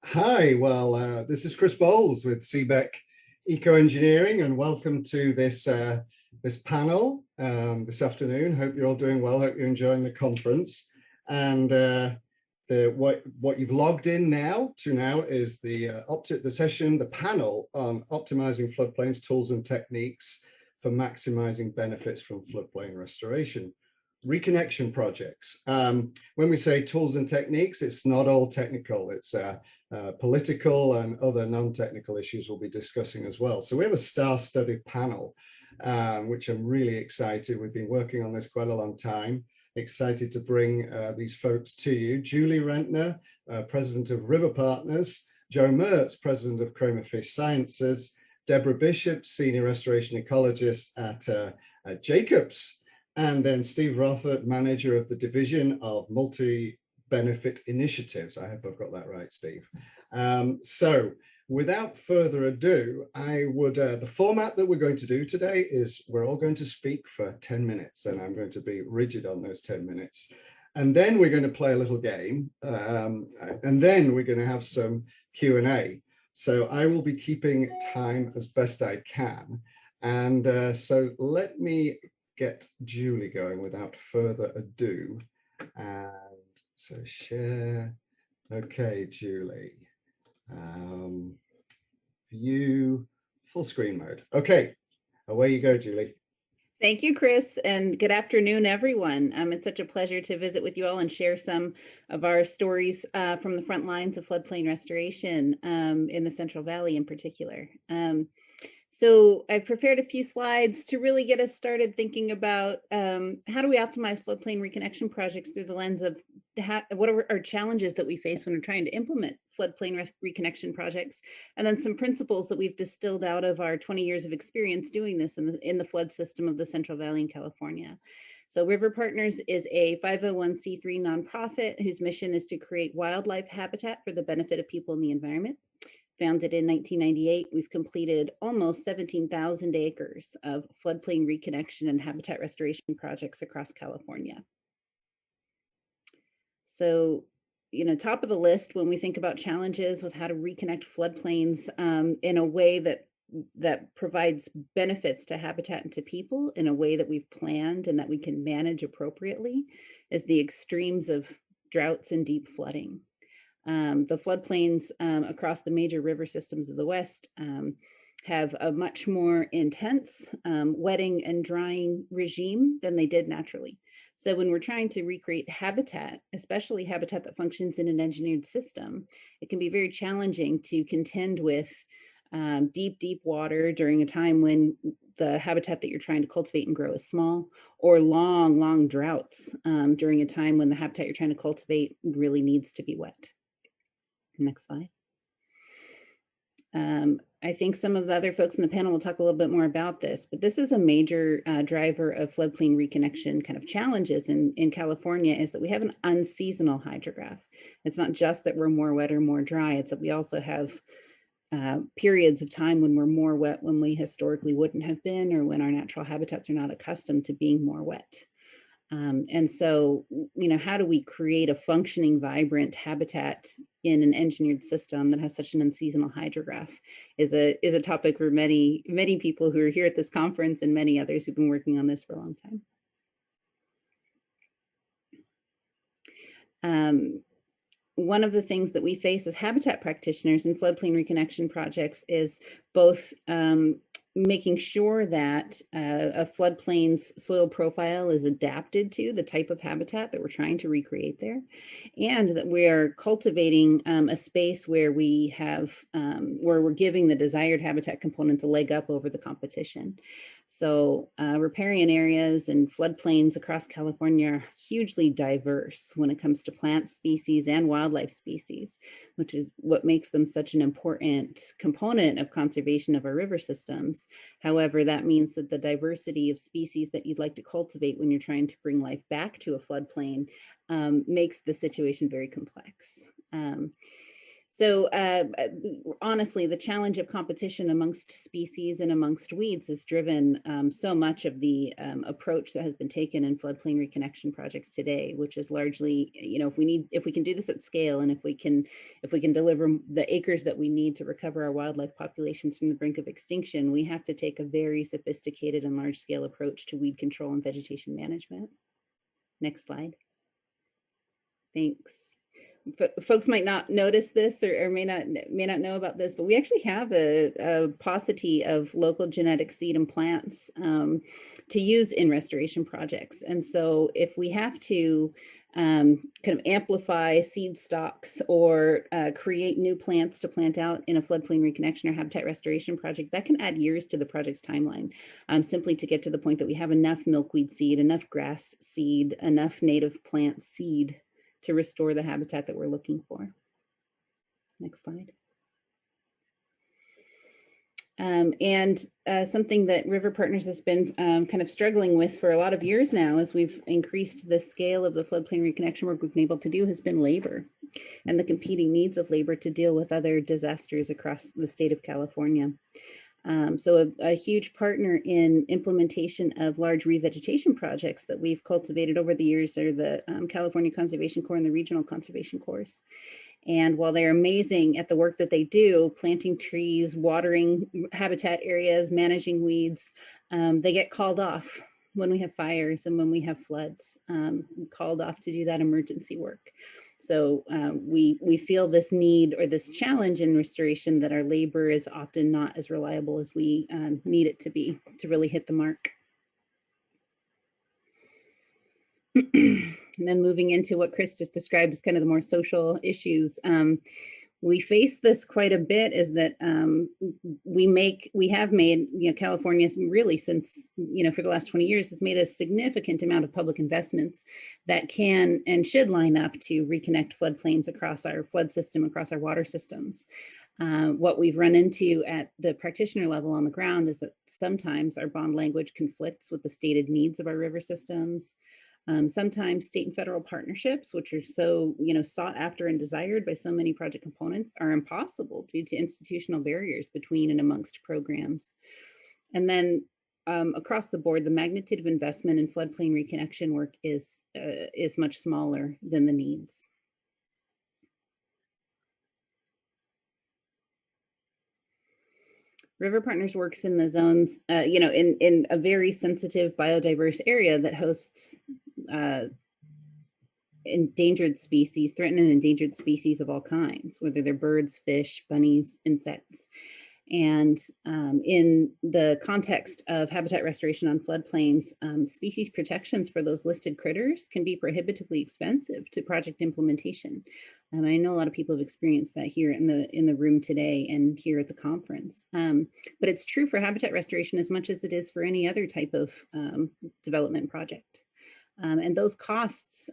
Hi, this is Chris Bowles with cbec Eco Engineering, and welcome to this panel this afternoon. Hope you're all doing well. Hope you're enjoying the conference. And what you've logged in now is the session, the panel on optimizing floodplains tools and techniques for maximizing benefits from floodplain restoration. Reconnection projects. When we say tools and techniques, it's not all technical. It's political and other non-technical issues we'll be discussing as well. So we have a star-studded panel, which I'm really excited. We've been working on this quite a long time. Excited to bring these folks to you. Julie Rentner, President of River Partners, Joe Merz, President of Cramer Fish Sciences, Debra Bishop, Senior Restoration Ecologist at Jacobs, and then Steve Rothert, Manager of the Division of Multi-Benefit Initiatives. I hope I've got that right, Steve. So without further ado, the format that we're going to do today is we're all going to speak for 10 minutes, and I'm going to be rigid on those 10 minutes. And then we're going to play a little game, and then we're going to have some Q&A. So I will be keeping time as best I can. And so let me get Julie going without further ado. And so share. Okay, Julie. View full screen mode. Okay, away you go, Julie. Thank you, Chris, and good afternoon, everyone. It's such a pleasure to visit with you all and share some of our stories from the front lines of floodplain restoration in the Central Valley in particular. So I've prepared a few slides to really get us started thinking about how do we optimize floodplain reconnection projects through the lens of what are our challenges that we face when we're trying to implement floodplain reconnection projects, and then some principles that we've distilled out of our 20 years of experience doing this in the flood system of the Central Valley in California. So River Partners is a 501c3 nonprofit whose mission is to create wildlife habitat for the benefit of people and the environment. Founded in 1998, we've completed almost 17,000 acres of floodplain reconnection and habitat restoration projects across California. So, top of the list when we think about challenges with how to reconnect floodplains in a way that provides benefits to habitat and to people in a way that we've planned and that we can manage appropriately is the extremes of droughts and deep flooding. The floodplains across the major river systems of the West have a much more intense wetting and drying regime than they did naturally. So when we're trying to recreate habitat, especially habitat that functions in an engineered system, it can be very challenging to contend with deep water during a time when the habitat that you're trying to cultivate and grow is small, or long droughts during a time when the habitat you're trying to cultivate really needs to be wet. Next slide. I think some of the other folks in the panel will talk a little bit more about this, but this is a major driver of floodplain reconnection kind of challenges in California, is that we have an unseasonal hydrograph. It's not just that we're more wet or more dry, it's that we also have periods of time when we're more wet when we historically wouldn't have been, or when our natural habitats are not accustomed to being more wet. And so, how do we create a functioning, vibrant habitat in an engineered system that has such an unseasonal hydrograph is a topic for many people who are here at this conference, and many others who've been working on this for a long time. One of the things that we face as habitat practitioners in floodplain reconnection projects is both making sure that a floodplain's soil profile is adapted to the type of habitat that we're trying to recreate there, and that we are cultivating a space where we have where we're giving the desired habitat components a leg up over the competition. So riparian areas and floodplains across California are hugely diverse when it comes to plant species and wildlife species, which is what makes them such an important component of conservation of our river systems. However, that means that the diversity of species that you'd like to cultivate when you're trying to bring life back to a floodplain makes the situation very complex. So honestly, the challenge of competition amongst species and amongst weeds has driven so much of the approach that has been taken in floodplain reconnection projects today, which is largely, if we can do this at scale, and if we can deliver the acres that we need to recover our wildlife populations from the brink of extinction, we have to take a very sophisticated and large scale approach to weed control and vegetation management. Next slide. Thanks. Folks might not notice this or may not know about this, but we actually have a paucity of local genetic seed and plants to use in restoration projects. And so if we have to kind of amplify seed stocks or create new plants to plant out in a floodplain reconnection or habitat restoration project, that can add years to the project's timeline, simply to get to the point that we have enough milkweed seed, enough grass seed, enough native plant seed to restore the habitat that we're looking for. Next slide. Something that River Partners has been kind of struggling with for a lot of years now, as we've increased the scale of the floodplain reconnection work we've been able to do, has been labor and the competing needs of labor to deal with other disasters across the state of California. So a huge partner in implementation of large revegetation projects that we've cultivated over the years are the California Conservation Corps and the Regional Conservation Corps. And while they're amazing at the work that they do, planting trees, watering habitat areas, managing weeds, they get called off when we have fires and when we have floods, called off to do that emergency work. So we feel this need or this challenge in restoration that our labor is often not as reliable as we need it to be to really hit the mark. And then moving into what Chris just described as kind of the more social issues. We face this quite a bit, is that we have made, California really since, for the last 20 years has made a significant amount of public investments that can and should line up to reconnect floodplains across our flood system, across our water systems. What we've run into at the practitioner level on the ground is that sometimes our bond language conflicts with the stated needs of our river systems. Sometimes state and federal partnerships, which are so, sought after and desired by so many project components, are impossible due to institutional barriers between and amongst programs. And then across the board, the magnitude of investment in floodplain reconnection work is much smaller than the needs. River Partners works in the zones, in a very sensitive biodiverse area that hosts endangered species, threatened and endangered species of all kinds, whether they're birds, fish, bunnies, insects. And in the context of habitat restoration on floodplains, species protections for those listed critters can be prohibitively expensive to project implementation. I know a lot of people have experienced that here in the room today and here at the conference. But it's true for habitat restoration as much as it is for any other type of development project. And those costs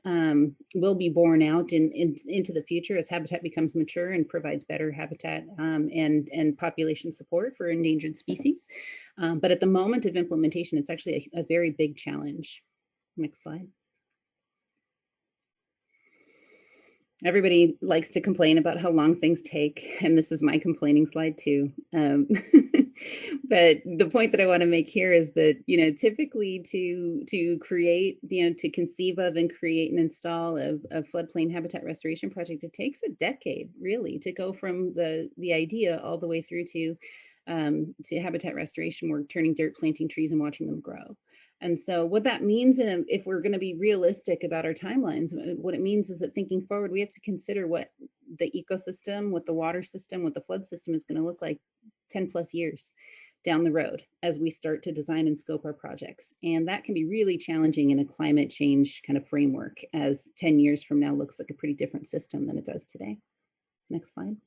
will be borne out into the future as habitat becomes mature and provides better habitat and population support for endangered species. But at the moment of implementation, it's actually a very big challenge. Next slide. Everybody likes to complain about how long things take, and this is my complaining slide too. But the point that I want to make here is that, typically to create, to conceive of and create and install a floodplain habitat restoration project, it takes a decade really to go from the idea all the way through to habitat restoration work, turning dirt, planting trees, and watching them grow. And so what that means, if we're going to be realistic about our timelines, what it means is that thinking forward, we have to consider what the ecosystem, what the water system, what the flood system is going to look like 10 plus years down the road as we start to design and scope our projects. And that can be really challenging in a climate change kind of framework, as 10 years from now looks like a pretty different system than it does today. Next slide.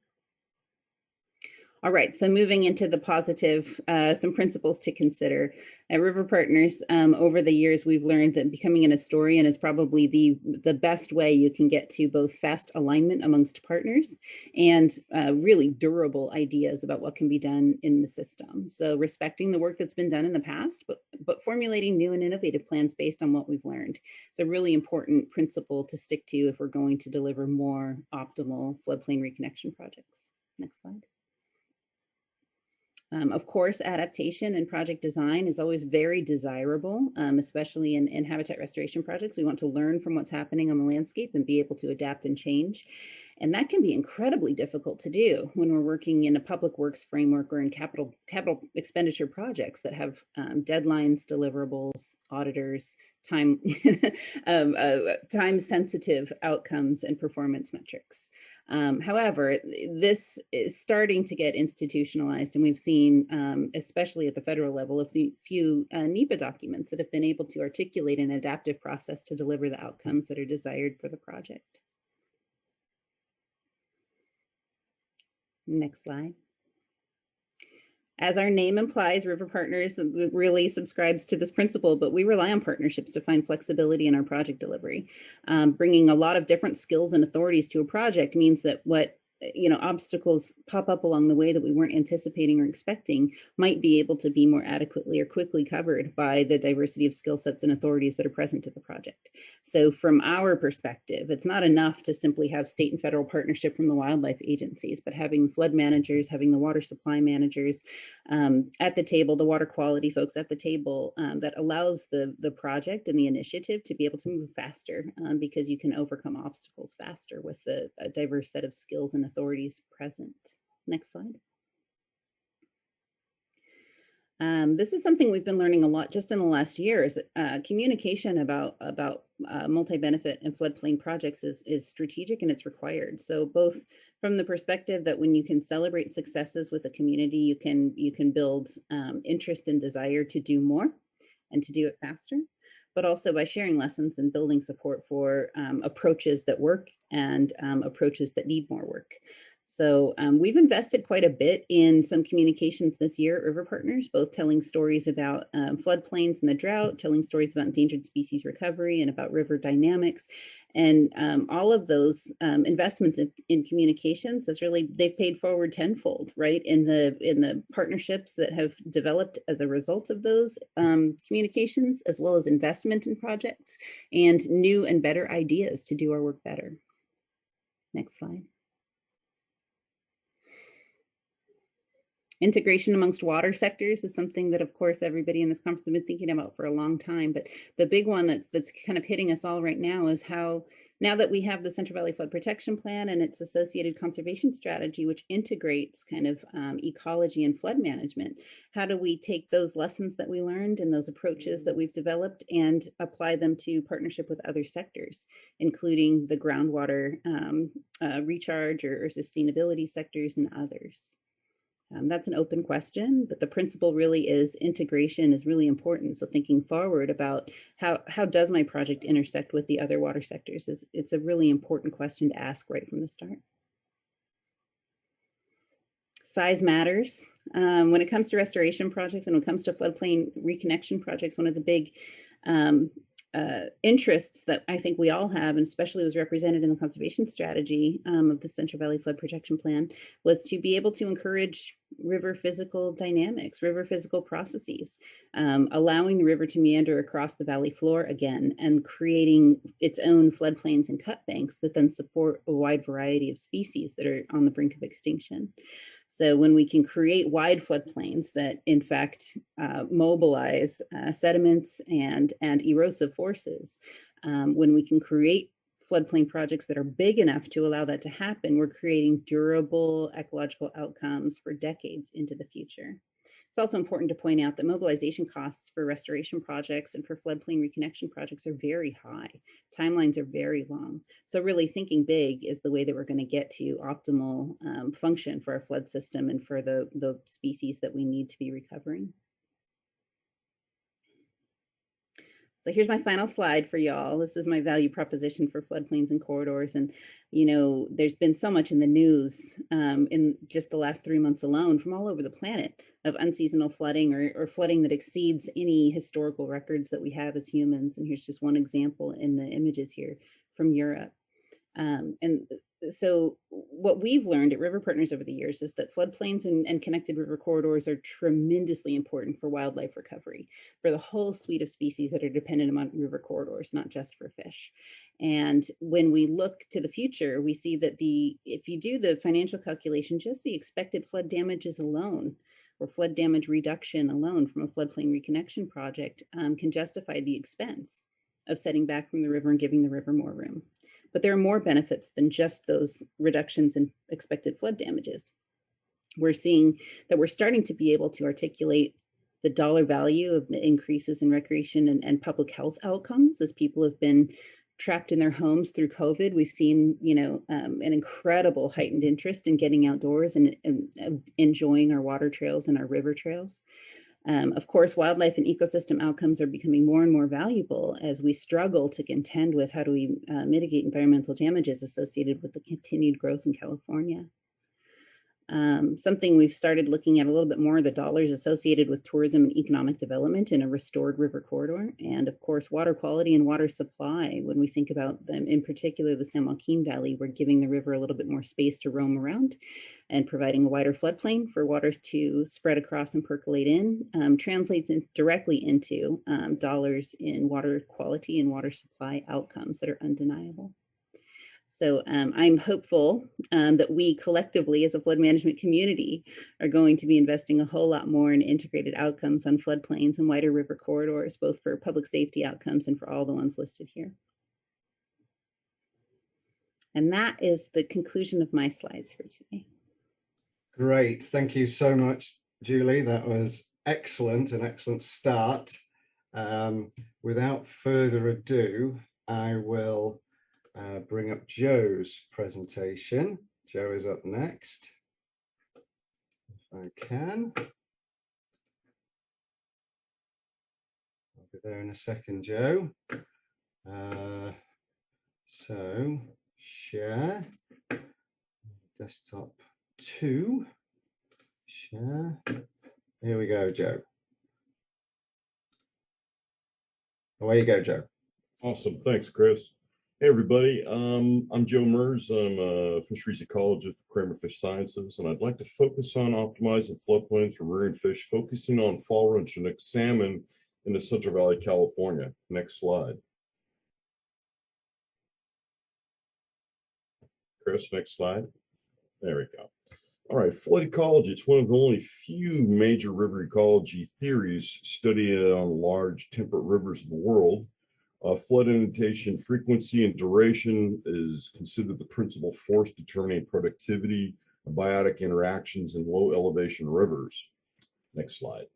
All right, so moving into the positive, some principles to consider. At River Partners, over the years, we've learned that becoming an historian is probably the best way you can get to both fast alignment amongst partners and really durable ideas about what can be done in the system. So respecting the work that's been done in the past, but formulating new and innovative plans based on what we've learned. It's a really important principle to stick to if we're going to deliver more optimal floodplain reconnection projects. Next slide. Of course, adaptation and project design is always very desirable, especially in habitat restoration projects. We want to learn from what's happening on the landscape and be able to adapt and change. And that can be incredibly difficult to do when we're working in a public works framework or in capital expenditure projects that have deadlines, deliverables, auditors, time sensitive outcomes and performance metrics. However, this is starting to get institutionalized, and we've seen, especially at the federal level, a few NEPA documents that have been able to articulate an adaptive process to deliver the outcomes that are desired for the project. Next slide. As our name implies, River Partners really subscribes to this principle, but we rely on partnerships to find flexibility in our project delivery. Bringing a lot of different skills and authorities to a project means that what obstacles pop up along the way that we weren't anticipating or expecting might be able to be more adequately or quickly covered by the diversity of skill sets and authorities that are present at the project. So from our perspective, it's not enough to simply have state and federal partnership from the wildlife agencies, but having flood managers, having the water supply managers at the table, the water quality folks at the table, that allows the project and the initiative to be able to move faster because you can overcome obstacles faster with a diverse set of skills and authorities present. Next slide. This is something we've been learning a lot just in the last year, is that communication about multi-benefit and floodplain projects is strategic and it's required. So both from the perspective that when you can celebrate successes with a community, you can build interest and desire to do more and to do it faster, but also by sharing lessons and building support for approaches that work and approaches that need more work. So we've invested quite a bit in some communications this year at River Partners, both telling stories about floodplains and the drought, telling stories about endangered species recovery and about river dynamics. And all of those investments in communications they've paid forward tenfold, right? In the partnerships that have developed as a result of those communications, as well as investment in projects and new and better ideas to do our work better. Next slide. Integration amongst water sectors is something that, of course, everybody in this conference has been thinking about for a long time. But the big one that's kind of hitting us all right now is how, now that we have the Central Valley Flood Protection Plan and its associated conservation strategy, which integrates kind of ecology and flood management, how do we take those lessons that we learned and those approaches that we've developed and apply them to partnership with other sectors, including the groundwater recharge or sustainability sectors and others? That's an open question, but the principle really is integration is really important. So thinking forward about how does my project intersect with the other water sectors it's a really important question to ask right from the start. Size matters. When it comes to restoration projects and when it comes to floodplain reconnection projects, one of the big interests that I think we all have, and especially was represented in the conservation strategy of the Central Valley Flood Protection Plan, was to be able to encourage river physical dynamics, river physical processes, allowing the river to meander across the valley floor again and creating its own floodplains and cut banks that then support a wide variety of species that are on the brink of extinction. So when we can create wide floodplains that in fact mobilize sediments and erosive forces, when we can create floodplain projects that are big enough to allow that to happen, we're creating durable ecological outcomes for decades into the future. It's also important to point out that mobilization costs for restoration projects and for floodplain reconnection projects are very high. Timelines are very long. So really thinking big is the way that we're going to get to optimal function for our flood system and for the species that we need to be recovering. So here's my final slide for y'all. This is my value proposition for floodplains and corridors. And, you know, there's been so much in the news in just the last 3 months alone from all over the planet of unseasonal flooding or flooding that exceeds any historical records that we have as humans. And here's just one example in the images here from Europe. And so what we've learned at River Partners over the years is that floodplains and connected river corridors are tremendously important for wildlife recovery, for the whole suite of species that are dependent on river corridors, not just for fish. And when we look to the future, we see that if you do the financial calculation, just the expected flood damages alone, or flood damage reduction alone from a floodplain reconnection project can justify the expense of setting back from the river and giving the river more room. But there are more benefits than just those reductions in expected flood damages. We're seeing that we're starting to be able to articulate the dollar value of the increases in recreation and public health outcomes as people have been trapped in their homes through COVID. We've seen, you know, an incredible heightened interest in getting outdoors and enjoying our water trails and our river trails. Of course, wildlife and ecosystem outcomes are becoming more and more valuable as we struggle to contend with how do we mitigate environmental damages associated with the continued growth in California. Something we've started looking at a little bit more, the dollars associated with tourism and economic development in a restored river corridor. And of course, water quality and water supply. When we think about them, in particular, the San Joaquin Valley, we're giving the river a little bit more space to roam around and providing a wider floodplain for waters to spread across and percolate in, translates directly into dollars in water quality and water supply outcomes that are undeniable. So I'm hopeful that we collectively as a flood management community are going to be investing a whole lot more in integrated outcomes on floodplains and wider river corridors, both for public safety outcomes and for all the ones listed here. And that is the conclusion of my slides for today. Great. Thank you so much, Julie. That was excellent, an excellent start. Without further ado, I will bring up Joe's presentation. Joe is up next, if I can. I'll be there in a second, Joe. So share, desktop 2, share. Here we go, Joe. Away you go, Joe. Awesome. Thanks, Chris. Hey, everybody. I'm Joe Merz. I'm a fisheries ecologist at Cramer Fish Sciences, and I'd like to focus on optimizing floodplains for rearing fish, focusing on fall and Chinook salmon in the Central Valley, California. Next slide. Chris, next slide. There we go. All right, flood ecology. It's one of the only few major river ecology theories studying on large temperate rivers in the world. Flood inundation frequency and duration is considered the principal force determining productivity and biotic interactions in low elevation rivers. Next slide.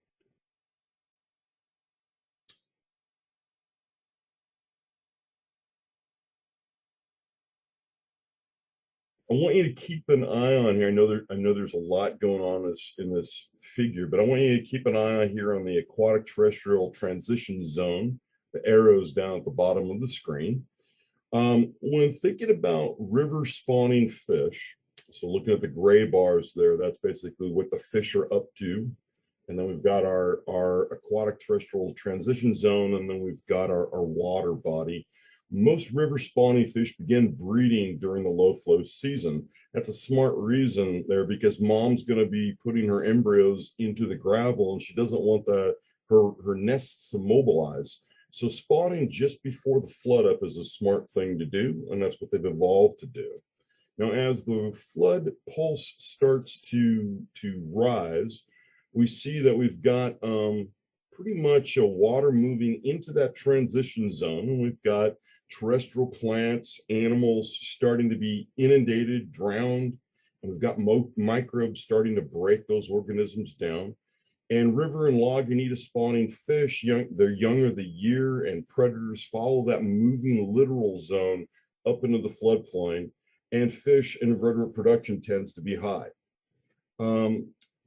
I want you to keep an eye on here. I know there's a lot going on in this figure, but I want you to keep an eye on here on the aquatic terrestrial transition zone. The arrows down at the bottom of the screen. When thinking about river spawning fish, so looking at the gray bars there, that's basically what the fish are up to. And then we've got our aquatic terrestrial transition zone, and then we've got our water body. Most river spawning fish begin breeding during the low flow season. That's a smart reason there, because mom's going to be putting her embryos into the gravel and she doesn't want her nests to mobilize. So spawning just before the flood up is a smart thing to do, and that's what they've evolved to do. Now, as the flood pulse starts to rise, we see that we've got pretty much a water moving into that transition zone, and we've got terrestrial plants, animals starting to be inundated, drowned, and we've got microbes starting to break those organisms down. And river and Lagunitas spawning fish, they're young of the year, and predators follow that moving littoral zone up into the floodplain, and fish and invertebrate production tends to be high.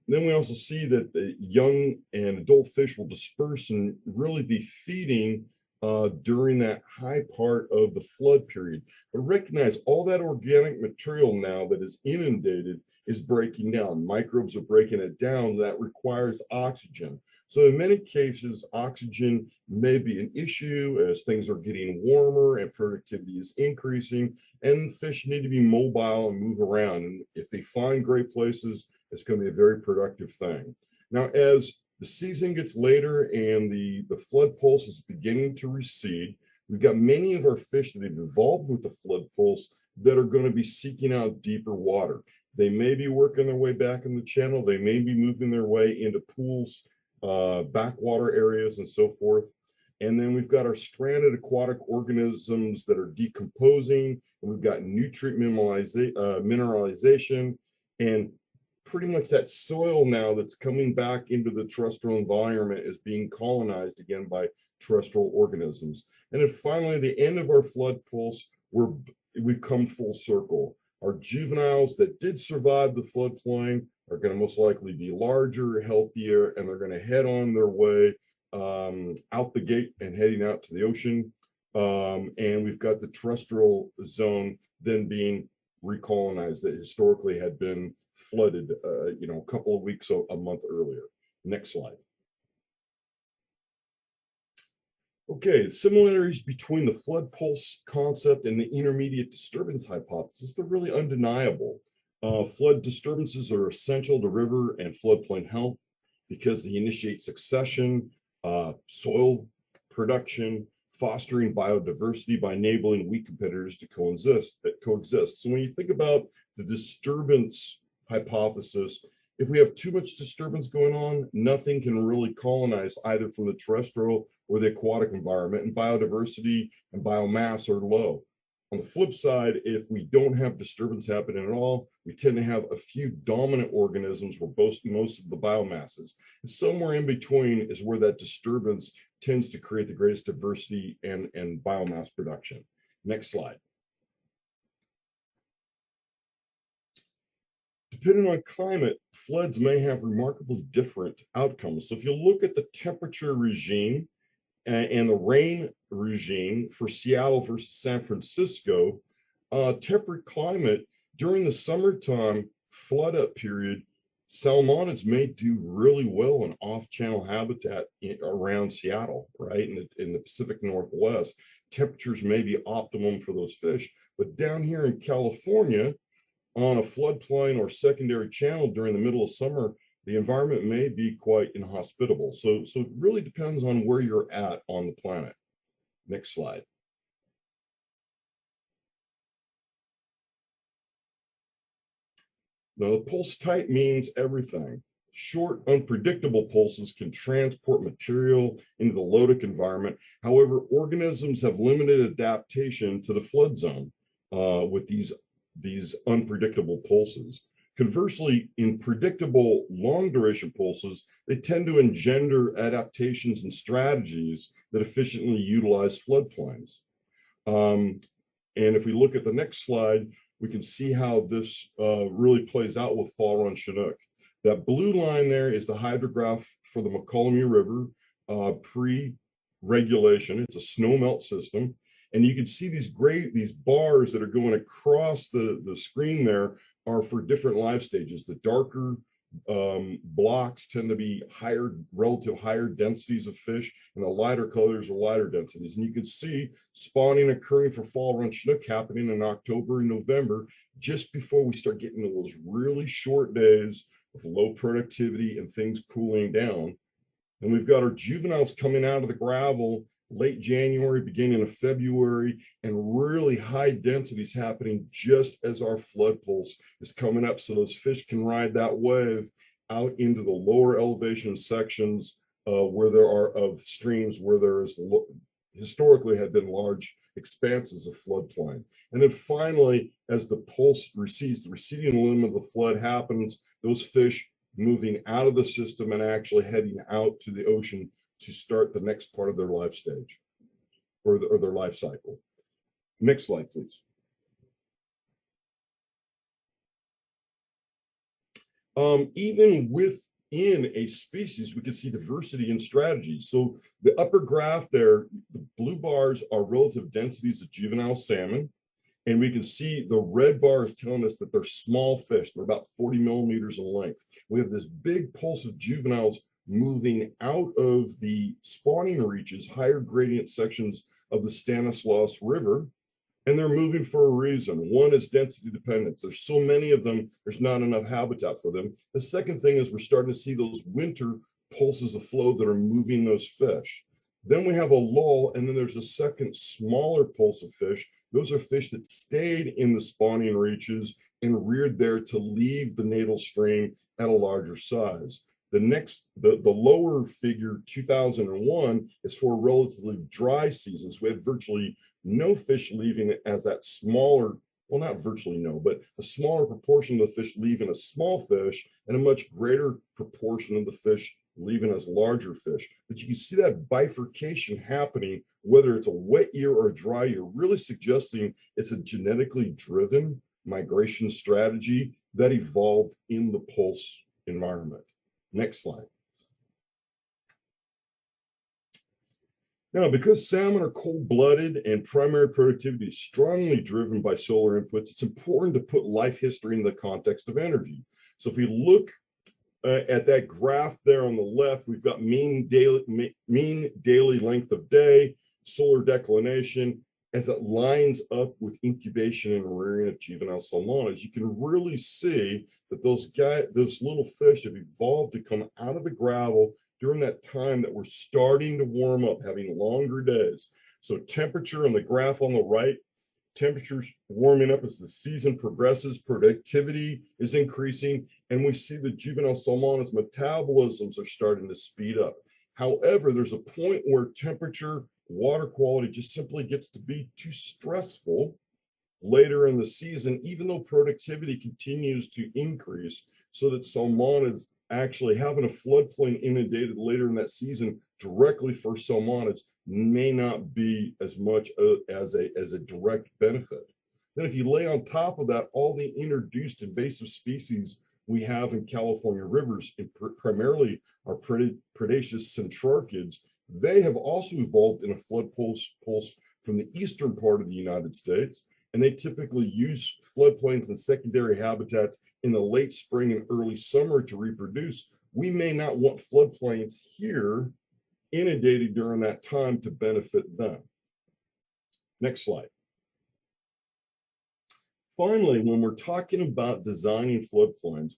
Then we also see that the young and adult fish will disperse and really be feeding during that high part of the flood period. But recognize all that organic material now that is inundated is breaking down. Microbes are breaking it down. That requires oxygen. So in many cases, oxygen may be an issue as things are getting warmer and productivity is increasing, and fish need to be mobile and move around. And if they find great places, it's going to be a very productive thing. Now, as the season gets later and the flood pulse is beginning to recede, we've got many of our fish that have evolved with the flood pulse that are going to be seeking out deeper water. They may be working their way back in the channel. They may be moving their way into pools, backwater areas, and so forth. And then we've got our stranded aquatic organisms that are decomposing, and we've got nutrient mineralization, and pretty much that soil now that's coming back into the terrestrial environment is being colonized again by terrestrial organisms. And then finally, the end of our flood pulse, we've come full circle. Our juveniles that did survive the floodplain are going to most likely be larger, healthier, and they're going to head on their way out the gate and heading out to the ocean. And we've got the terrestrial zone then being recolonized that historically had been flooded, a couple of weeks, a month earlier. Next slide. Okay, similarities between the flood pulse concept and the intermediate disturbance hypothesis, they're really undeniable. Flood disturbances are essential to river and floodplain health because they initiate succession, soil production, fostering biodiversity by enabling weak competitors to coexist. So when you think about the disturbance hypothesis, if we have too much disturbance going on, nothing can really colonize either from the terrestrial or the aquatic environment, and biodiversity and biomass are low. On the flip side, if we don't have disturbance happening at all, we tend to have a few dominant organisms where most of the biomass is. And somewhere in between is where that disturbance tends to create the greatest diversity and biomass production. Next slide. Depending on climate, floods may have remarkably different outcomes. So if you look at the temperature regime and the rain regime for Seattle versus San Francisco, temperate climate during the summertime flood up period, salmonids may do really well in off-channel habitat around Seattle, right? In the Pacific Northwest, temperatures may be optimum for those fish. But down here in California, on a floodplain or secondary channel during the middle of summer, the environment may be quite inhospitable. So it really depends on where you're at on the planet. Next slide. Now, the pulse type means everything. Short, unpredictable pulses can transport material into the lotic environment. However, organisms have limited adaptation to the flood zone with these unpredictable pulses. Conversely, in predictable long duration pulses, they tend to engender adaptations and strategies that efficiently utilize floodplains. And if we look at the next slide, we can see how this really plays out with Fall Run Chinook. That blue line there is the hydrograph for the Mokelumne River pre-regulation. It's a snowmelt system. And you can see these bars that are going across the screen there are for different life stages. The darker blocks tend to be relative higher densities of fish, and the lighter colors are lighter densities. And you can see spawning occurring for Fall Run Chinook happening in October and November, just before we start getting to those really short days with low productivity and things cooling down. And we've got our juveniles coming out of the gravel late January, beginning of February, and really high densities happening just as our flood pulse is coming up. So those fish can ride that wave out into the lower elevation sections where there are of streams where there is historically had been large expanses of floodplain. And then finally, as the pulse recedes, the receding limb of the flood happens, those fish moving out of the system and actually heading out to the ocean to start the next part of their life stage or their life cycle. Next slide, please. Even with in a species, we can see diversity in strategy. So the upper graph there, the blue bars are relative densities of juvenile salmon. And we can see the red bar is telling us that they're small fish. They're about 40 millimeters in length. We have this big pulse of juveniles moving out of the spawning reaches, higher gradient sections of the Stanislaus River. And they're moving for a reason. One is density dependence. There's so many of them, there's not enough habitat for them. The second thing is we're starting to see those winter pulses of flow that are moving those fish. Then we have a lull, and then there's a second smaller pulse of fish. Those are fish that stayed in the spawning reaches and reared there to leave the natal stream at a larger size. The lower figure, 2001, is for a relatively dry season. So we had virtually no fish leaving it as that smaller, well, not virtually no, but a smaller proportion of the fish leaving as small fish and a much greater proportion of the fish leaving as larger fish. But you can see that bifurcation happening, whether it's a wet year or a dry year, really suggesting it's a genetically driven migration strategy that evolved in the pulse environment. Next slide. Now, because salmon are cold-blooded and primary productivity is strongly driven by solar inputs, it's important to put life history in the context of energy. So if we look at that graph there on the left, we've got mean daily length of day, solar declination, as it lines up with incubation and rearing of juvenile salmonas. You can really see that those little fish have evolved to come out of the gravel during that time that we're starting to warm up, having longer days. So temperature on the graph on the right, temperatures warming up as the season progresses, productivity is increasing, and we see the juvenile salmonas metabolisms are starting to speed up. However, there's a point where temperature, water quality just simply gets to be too stressful later in the season, even though productivity continues to increase, so that salmonids actually having a floodplain inundated later in that season directly for salmonids may not be as much as a direct benefit. Then if you lay on top of that all the introduced invasive species we have in California rivers, and primarily our predaceous centrarchids, they have also evolved in a flood pulse from the eastern part of the United States, and they typically use floodplains and secondary habitats in the late spring and early summer to reproduce. We may not want floodplains here inundated during that time to benefit them. Next slide. Finally, when we're talking about designing floodplains,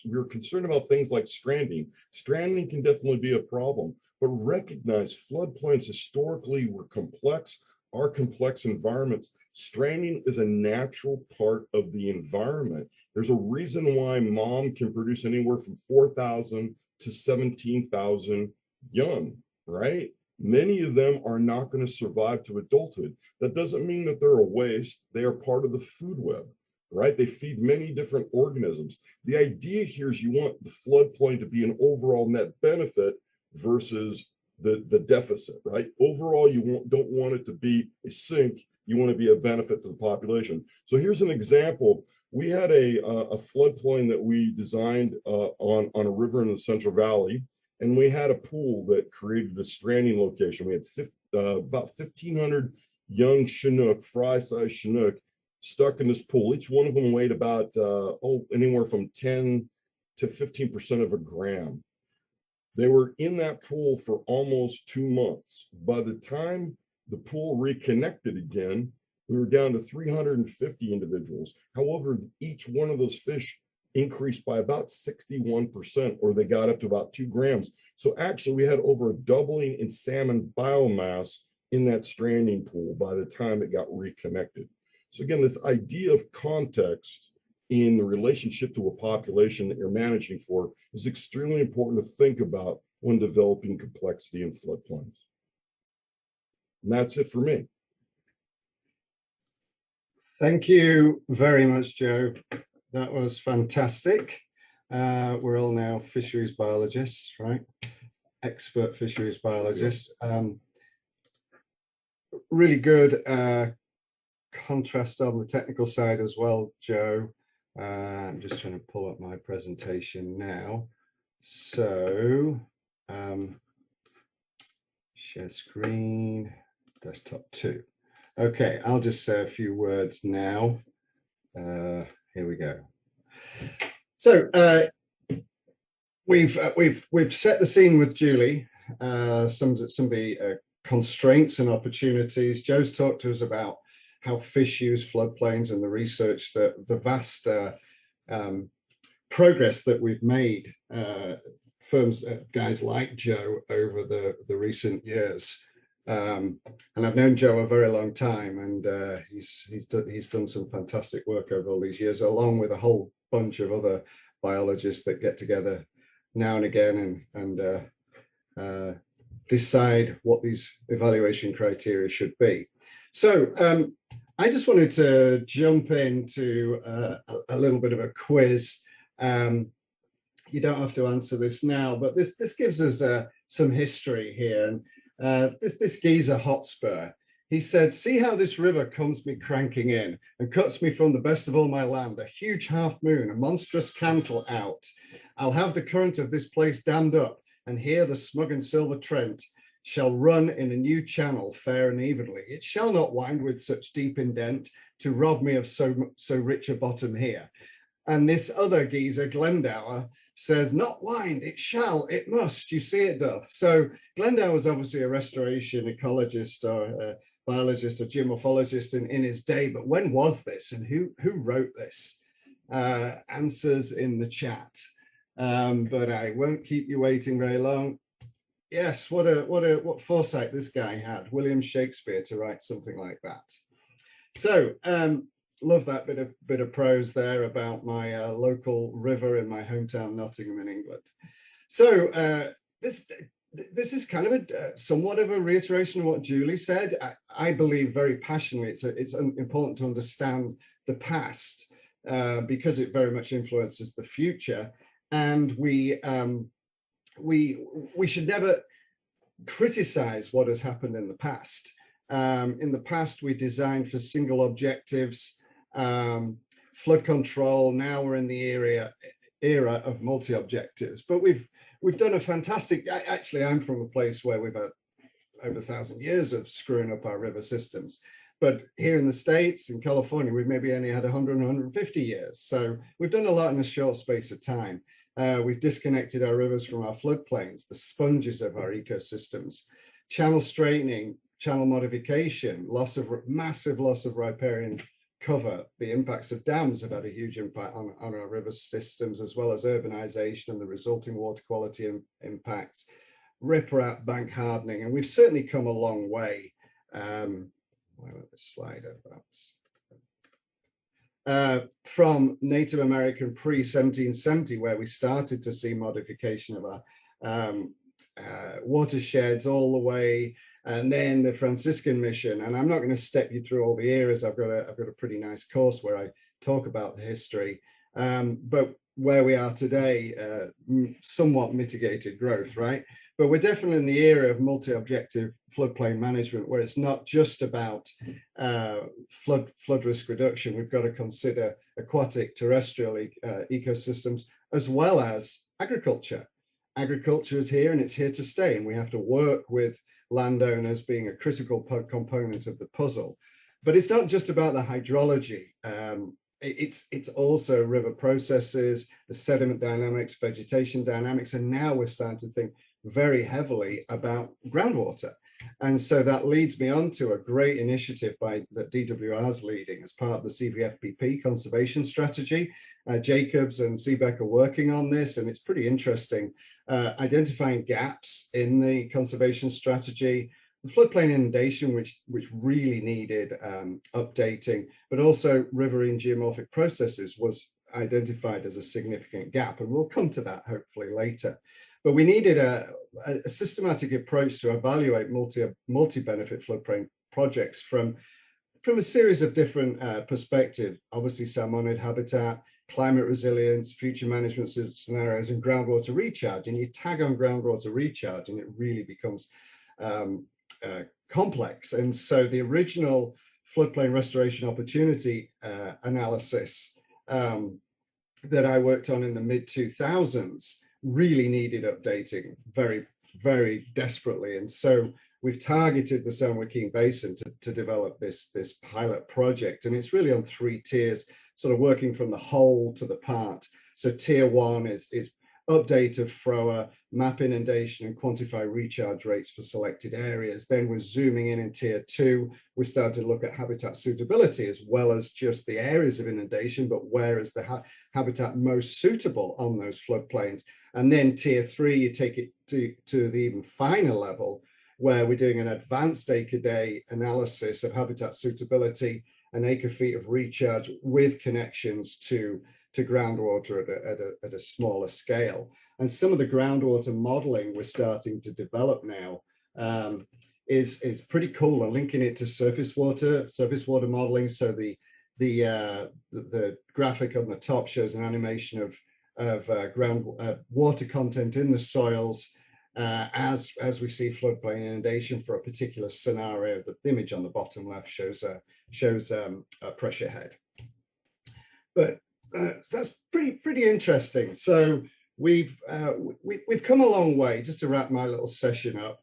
we're concerned about things like stranding. Stranding can definitely be a problem, but recognize floodplains historically were complex, are complex environments. Stranding is a natural part of the environment. There's a reason why mom can produce anywhere from 4,000 to 17,000 young, right? Many of them are not going to survive to adulthood. That doesn't mean that they're a waste. They are part of the food web, right? They feed many different organisms. The idea here is you want the floodplain to be an overall net benefit versus the deficit, right? Overall, you don't want it to be a sink. You want to be a benefit to the population. So here's an example. We had a floodplain that we designed on a river in the Central Valley, and we had a pool that created a stranding location. We had about 1,500 young Chinook, fry-sized Chinook, stuck in this pool. Each one of them weighed about anywhere from 10 to 15% of a gram. They were in that pool for almost 2 months. By the time the pool reconnected again, we were down to 350 individuals. However, each one of those fish increased by about 61%, or they got up to about 2 grams. So actually we had over a doubling in salmon biomass in that stranding pool by the time it got reconnected. So again, this idea of context in the relationship to a population that you're managing for is extremely important to think about when developing complexity in floodplains. And that's it for me. Thank you very much, Joe. That was fantastic. We're all now fisheries biologists, right? Expert fisheries biologists. Really good contrast on the technical side as well, Joe. I'm just trying to pull up my presentation now. So, share screen, desktop 2. Okay, I'll just say a few words now. Here we go. So we've set the scene with Julie, some of the constraints and opportunities. Joe's talked to us about how fish use floodplains and the research, that the vast progress that we've made, firms, guys like Joe over the recent years. And I've known Joe a very long time, and he's done some fantastic work over all these years, along with a whole bunch of other biologists that get together now and again and decide what these evaluation criteria should be. So I just wanted to jump into a little bit of a quiz. You don't have to answer this now, but this gives us some history here. And this geezer Hotspur, he said, "See how this river comes me cranking in and cuts me from the best of all my land, a huge half moon, a monstrous cantle out. I'll have the current of this place dammed up, and here the smug and silver Trent shall run in a new channel fair and evenly. It shall not wind with such deep indent to rob me of so rich a bottom here." And this other geezer, Glendower, says, "Not wind, it shall, it must, you see it doth." So Glendower was obviously a restoration ecologist or a biologist or geomorphologist in his day, but when was this and who wrote this? Answers in the chat, but I won't keep you waiting very long. Yes, what foresight this guy had, William Shakespeare, to write something like that. So love that bit of prose there about my local river in my hometown Nottingham in England. So this is kind of somewhat of a reiteration of what Julie said. I believe very passionately it's important to understand the past because it very much influences the future, and we should never criticize what has happened in the past. In the past, we designed for single objectives. Flood control. Now we're in the era of multi-objectives, but we've done a fantastic. Actually, I'm from a place where we've had over 1,000 years of screwing up our river systems, but here in the States, in California, we've maybe only had 100, 150 years. So we've done a lot in a short space of time. We've disconnected our rivers from our floodplains, the sponges of our ecosystems, channel straightening, channel modification, massive loss of riparian cover. The impacts of dams have had a huge impact on our river systems, as well as urbanization and the resulting water quality impacts, riprap, bank hardening, and we've certainly come a long way. Why won't this slide advance? From Native American pre-1770, where we started to see modification of our watersheds all the way, and then the Franciscan mission. And I'm not going to step you through all the eras. I've got a pretty nice course where I talk about the history, but where we are today, somewhat mitigated growth, right? But we're definitely in the era of multi-objective floodplain management, where it's not just about flood risk reduction. We've got to consider aquatic, terrestrial ecosystems, as well as agriculture. Agriculture is here and it's here to stay, and we have to work with landowners being a critical component of the puzzle. But it's not just about the hydrology. It's also river processes, the sediment dynamics, vegetation dynamics, and now we're starting to think very heavily about groundwater. And so that leads me on to a great initiative that DWR is leading as part of the CVFPP conservation strategy. Jacobs and cbec are working on this, and it's pretty interesting, identifying gaps in the conservation strategy, the floodplain inundation, which really needed updating, but also riverine geomorphic processes was identified as a significant gap, and we'll come to that hopefully later. But we needed a systematic approach to evaluate multi-benefit floodplain projects from a series of different perspectives, obviously salmonid habitat, climate resilience, future management scenarios, and groundwater recharge. And you tag on groundwater recharge and it really becomes complex. And so the original floodplain restoration opportunity analysis that I worked on in the mid-2000s really needed updating very, very desperately. And so we've targeted the San Joaquin Basin to develop this pilot project. And it's really on 3 tiers, sort of working from the whole to the part. So tier 1 is update of FROA, map inundation and quantify recharge rates for selected areas. Then we're zooming in tier 2. We started to look at habitat suitability as well as just the areas of inundation, but where is the habitat most suitable on those floodplains? And then tier 3, you take it to the even finer level, where we're doing an advanced acre-day analysis of habitat suitability and acre-feet of recharge with connections to groundwater at a smaller scale. And some of the groundwater modeling we're starting to develop now is pretty cool. And linking it to surface water modeling. So the graphic on the top shows an animation of water content in the soils as we see floodplain inundation for a particular scenario. The image on the bottom left shows a pressure head. But that's pretty interesting. So we've come a long way. Just to wrap my little session up,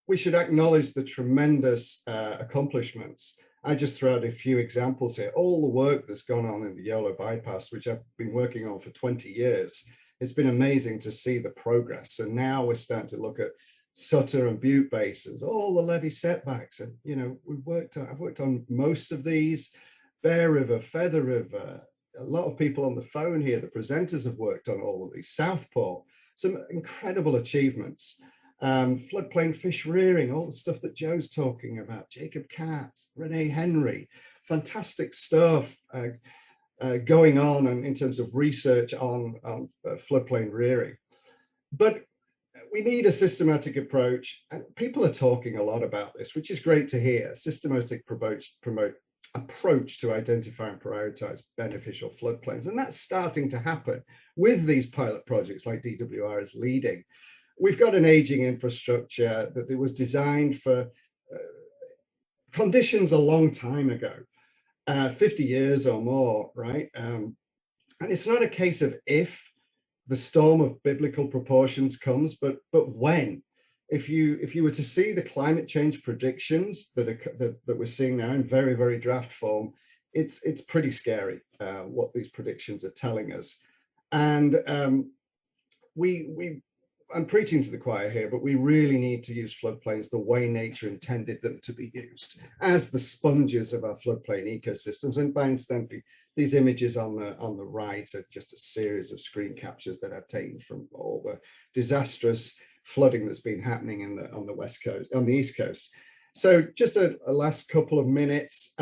we should acknowledge the tremendous accomplishments. I just throw out a few examples here. All the work that's gone on in the Yolo bypass, which I've been working on for 20 years. It's been amazing to see the progress. And now we're starting to look at Sutter and Butte basins, all the Levy setbacks. And, you know, I've worked on most of these. Bear River, Feather River, a lot of people on the phone here, the presenters have worked on all of these. Southport, some incredible achievements. Floodplain fish rearing, all the stuff that Joe's talking about, Jacob Katz, Renee Henry, fantastic stuff going on in terms of research on floodplain rearing. But we need a systematic approach, and people are talking a lot about this, which is great to hear. Systematic approach to identify and prioritize beneficial floodplains. And that's starting to happen with these pilot projects like DWR is leading. We've got an aging infrastructure that it was designed for conditions a long time ago, 50 years or more, right? And it's not a case of if the storm of biblical proportions comes, but when. If you were to see the climate change predictions that we're seeing now in very, very draft form, it's pretty scary what these predictions are telling us. And I'm preaching to the choir here, but we really need to use floodplains the way nature intended them to be used, as the sponges of our floodplain ecosystems. And by incidentally, these images on the right are just a series of screen captures that I've taken from all the disastrous flooding that's been happening on the west coast, on the east coast. So just a last couple of minutes.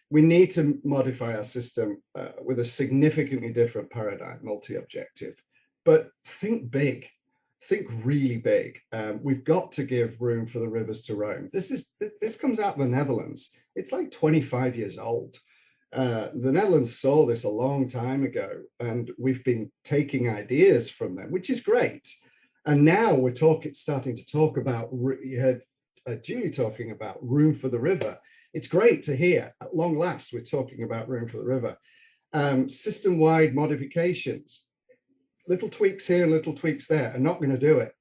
We need to modify our system with a significantly different paradigm, multi-objective, but think big. Think really big. We've got to give room for the rivers to roam. This comes out of the Netherlands. It's like 25 years old. The Netherlands saw this a long time ago, and we've been taking ideas from them, which is great. And now we're starting to talk about, you heard Julie talking about room for the river. It's great to hear, at long last, we're talking about room for the river. System-wide modifications. Little tweaks here and little tweaks there are not going to do it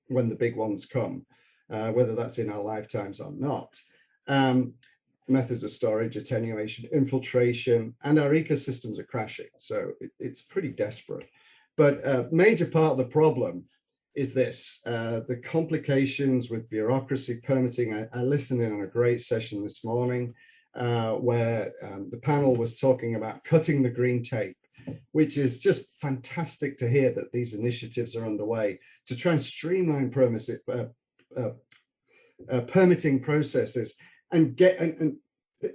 when the big ones come, whether that's in our lifetimes or not. Methods of storage, attenuation, infiltration, and our ecosystems are crashing. So it's pretty desperate. But a major part of the problem is this, the complications with bureaucracy, permitting. I listened in on a great session this morning where the panel was talking about cutting the green tape, which is just fantastic to hear that these initiatives are underway to try and streamline permitting processes and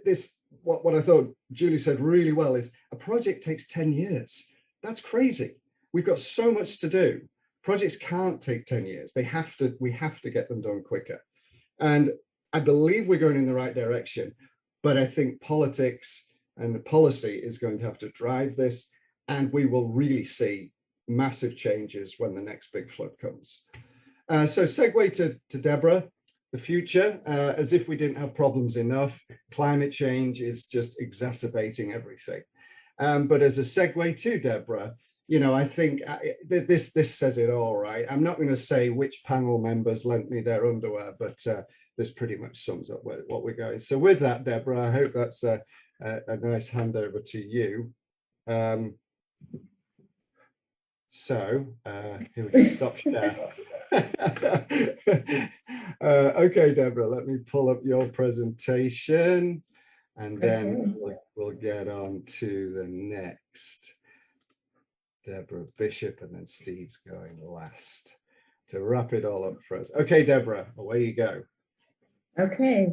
this, what I thought Julie said really well is a project takes 10 years. That's crazy. We've got so much to do. Projects can't take 10 years. We have to get them done quicker. And I believe we're going in the right direction, but I think politics and the policy is going to have to drive this, and we will really see massive changes when the next big flood comes. So segue to Debra, the future, as if we didn't have problems enough. Climate change is just exacerbating everything. But as a segue to Debra, you know, I think this says it all, right? I'm not going to say which panel members lent me their underwear, but this pretty much sums up what we're going. So with that, Deborah, I hope that's a nice handover to you. So here we go, stop share. Okay, Deborah, let me pull up your presentation and then we'll get on to the next. Deborah Bishop, and then Steve's going last to wrap it all up for us. Okay, Deborah, away you go. Okay,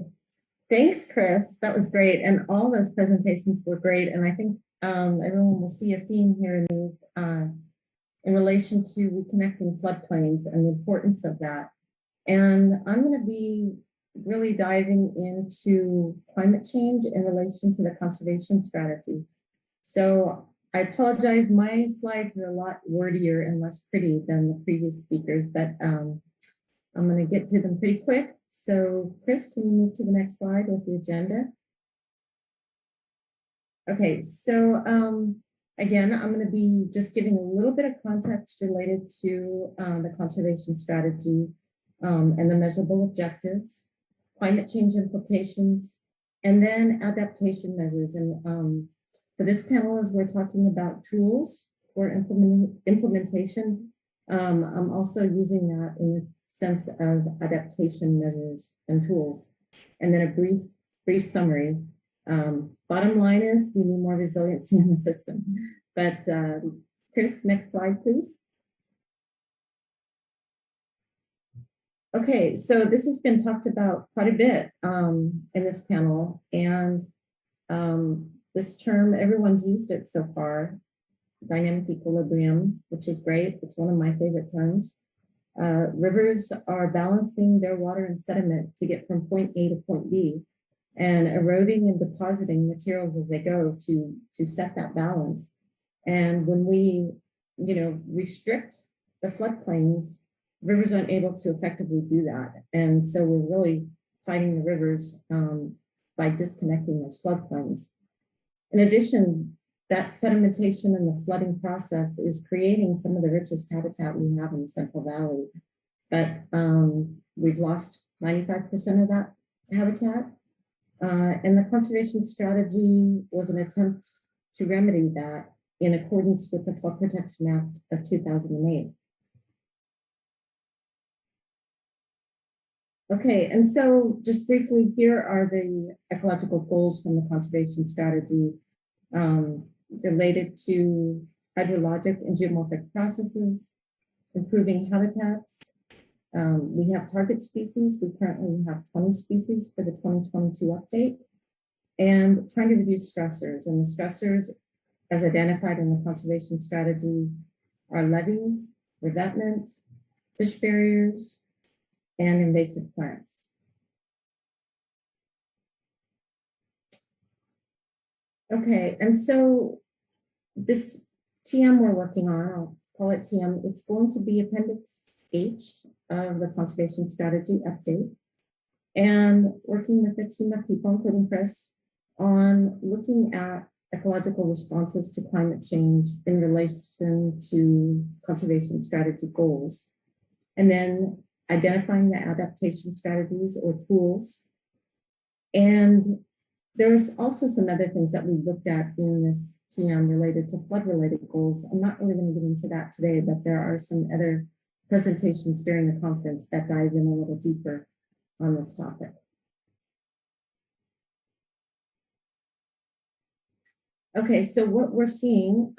thanks, Chris. That was great. And all those presentations were great. And I think everyone will see a theme here in these in relation to reconnecting floodplains and the importance of that. And I'm going to be really diving into climate change in relation to the conservation strategy. So I apologize, my slides are a lot wordier and less pretty than the previous speakers, but I'm going to get to them pretty quick. So Chris, can you move to the next slide with the agenda? Okay, so again, I'm going to be just giving a little bit of context related to the conservation strategy and the measurable objectives, climate change implications, and then adaptation measures. And for this panel, as we're talking about tools for implementation, I'm also using that in the sense of adaptation measures and tools. And then a brief summary. Bottom line is we need more resiliency in the system. But Chris, next slide, please. Okay, so this has been talked about quite a bit in this panel, and this term, everyone's used it so far, dynamic equilibrium, which is great. It's one of my favorite terms. Rivers are balancing their water and sediment to get from point A to point B, and eroding and depositing materials as they go to set that balance. And when we, restrict the floodplains, rivers aren't able to effectively do that. And so we're really fighting the rivers by disconnecting those floodplains. In addition, that sedimentation and the flooding process is creating some of the richest habitat we have in the Central Valley. But we've lost 95% of that habitat. And the conservation strategy was an attempt to remedy that in accordance with the Flood Protection Act of 2008. Okay, and so just briefly, here are the ecological goals from the conservation strategy related to hydrologic and geomorphic processes, improving habitats. We have target species. We currently have 20 species for the 2022 update, and trying to reduce stressors. And the stressors, as identified in the conservation strategy, are levees, revetment, fish barriers, and invasive plants. Okay, and so this TM we're working on, I'll call it TM, it's going to be Appendix H of the conservation strategy update, and working with a team of people, including Chris, on looking at ecological responses to climate change in relation to conservation strategy goals, and then identifying the adaptation strategies or tools. And there's also some other things that we looked at in this TM related to flood-related goals. I'm not really going to get into that today, but there are some other presentations during the conference that dive in a little deeper on this topic. Okay, so what we're seeing